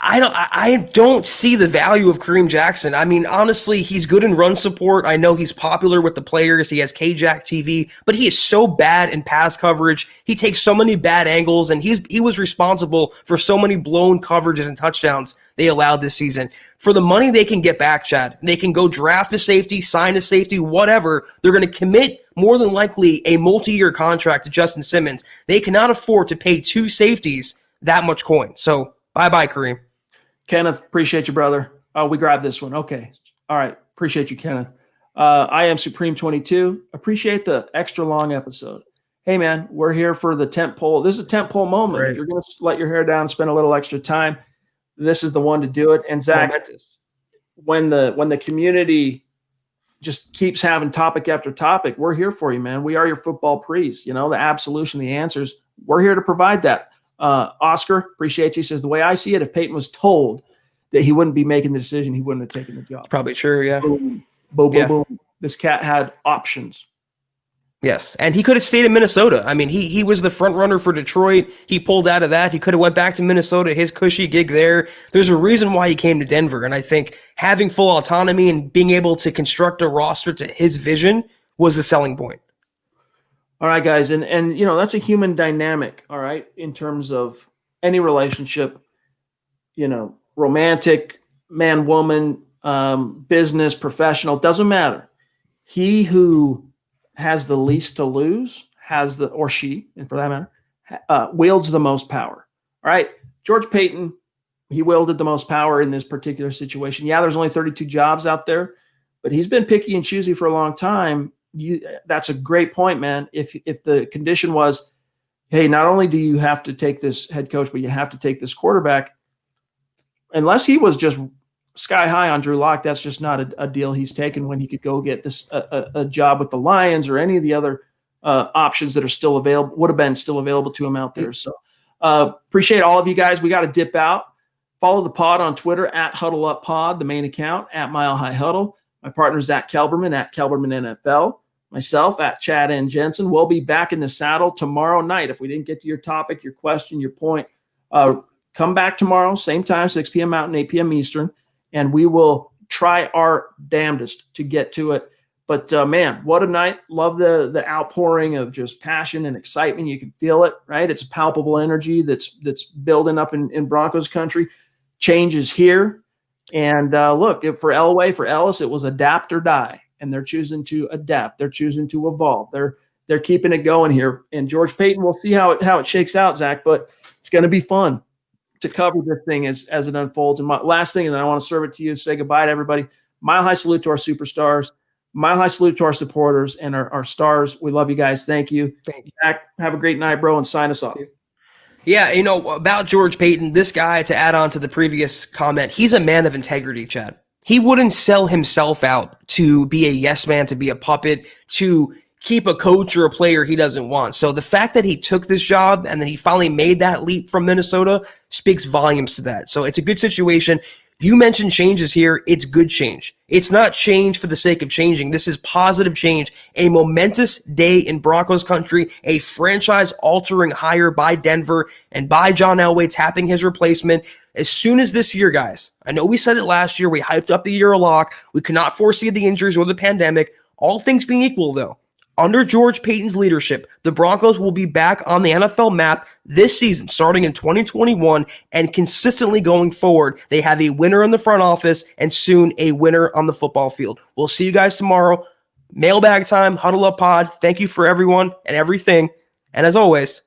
[SPEAKER 2] I don't see the value of Kareem Jackson. I mean, honestly, he's good in run support. I know he's popular with the players. He has K-Jack TV, but he is so bad in pass coverage. He takes so many bad angles, and he was responsible for so many blown coverages and touchdowns they allowed this season. For the money they can get back, Chad, they can go draft a safety, sign a safety, whatever. They're going to commit more than likely a multi-year contract to Justin Simmons. They cannot afford to pay 2 safeties that much coin. So bye-bye, Kareem.
[SPEAKER 1] Kenneth, appreciate you, brother. We grabbed this one. Okay. All right. Appreciate you, Kenneth. I am Supreme 22. Appreciate the extra long episode. Hey, man, we're here for the tent pole. This is a tent pole moment. Right. If you're going to let your hair down and spend a little extra time, this is the one to do it. And Zach, when the community just keeps having topic after topic, we're here for you, man. We are your football priests. You know, the absolution, the answers. We're here to provide that. Oscar, appreciate you. Says, the way I see it, if Peyton was told that he wouldn't be making the decision, he wouldn't have taken the job.
[SPEAKER 2] It's probably true, yeah.
[SPEAKER 1] Boom, boom, boom, boom. This cat had options.
[SPEAKER 2] Yes, and he could have stayed in Minnesota. I mean, he was the front runner for Detroit. He pulled out of that. He could have went back to Minnesota, his cushy gig there. There's a reason why he came to Denver, and I think having full autonomy and being able to construct a roster to his vision was the selling point.
[SPEAKER 1] All right, guys, and you know, that's a human dynamic, all right, in terms of any relationship, you know, romantic, man-woman, business, professional, doesn't matter. He who has the least to lose or she, and for that matter, wields the most power. All right, George Paton, he wielded the most power in this particular situation. Yeah, there's only 32 jobs out there, but he's been picky and choosy for a long time. That's a great point, man. If the condition was hey, not only do you have to take this head coach, but you have to take this quarterback. Unless he was just sky high on Drew Lock, that's just not a deal he's taken when he could go get this a job with the Lions or any of the other options that are still available, would have been still available to him out there. So appreciate all of you guys. We got to dip out. Follow the pod on Twitter at Huddle Up Pod, the main account at Mile High Huddle. My partner Zack Kelberman at Kelberman NFL. Myself at Chad and Jensen. We'll be back in the saddle tomorrow night. If we didn't get to your topic, your question, your point, come back tomorrow, same time, 6 p.m. Mountain, 8 p.m. Eastern, and we will try our damnedest to get to it. But, man, what a night. Love the outpouring of just passion and excitement. You can feel it, right? It's a palpable energy that's building up in Broncos country. Change is here. And, look, for Elway, for Ellis, it was adapt or die. And they're choosing to adapt. They're choosing to evolve. They're keeping it going here. And George Paton, we'll see how it shakes out, Zach, but it's going to be fun to cover this thing as it unfolds. And my last thing, and then I want to serve it to you, say goodbye to everybody. Mile high salute to our superstars. Mile high salute to our supporters and our stars. We love you guys. Thank you.
[SPEAKER 2] Thank you.
[SPEAKER 1] Zach, have a great night, bro, and sign us off.
[SPEAKER 2] Yeah, about George Paton, this guy, to add on to the previous comment, he's a man of integrity, Chad. He wouldn't sell himself out to be a yes man, to be a puppet, to keep a coach or a player he doesn't want. So the fact that he took this job and then he finally made that leap from Minnesota speaks volumes to that. So it's a good situation. You mentioned changes here. It's good change. It's not change for the sake of changing. This is positive change, a momentous day in Broncos country, a franchise-altering hire by Denver and by John Elway tapping his replacement. As soon as this year, guys, I know we said it last year, we hyped up the year a lot. We could not foresee the injuries or the pandemic. All things being equal, though, under George Paton's leadership, the Broncos will be back on the NFL map this season, starting in 2021 and consistently going forward. They have a winner in the front office and soon a winner on the football field. We'll see you guys tomorrow. Mailbag time, Huddle Up Pod. Thank you for everyone and everything. And as always,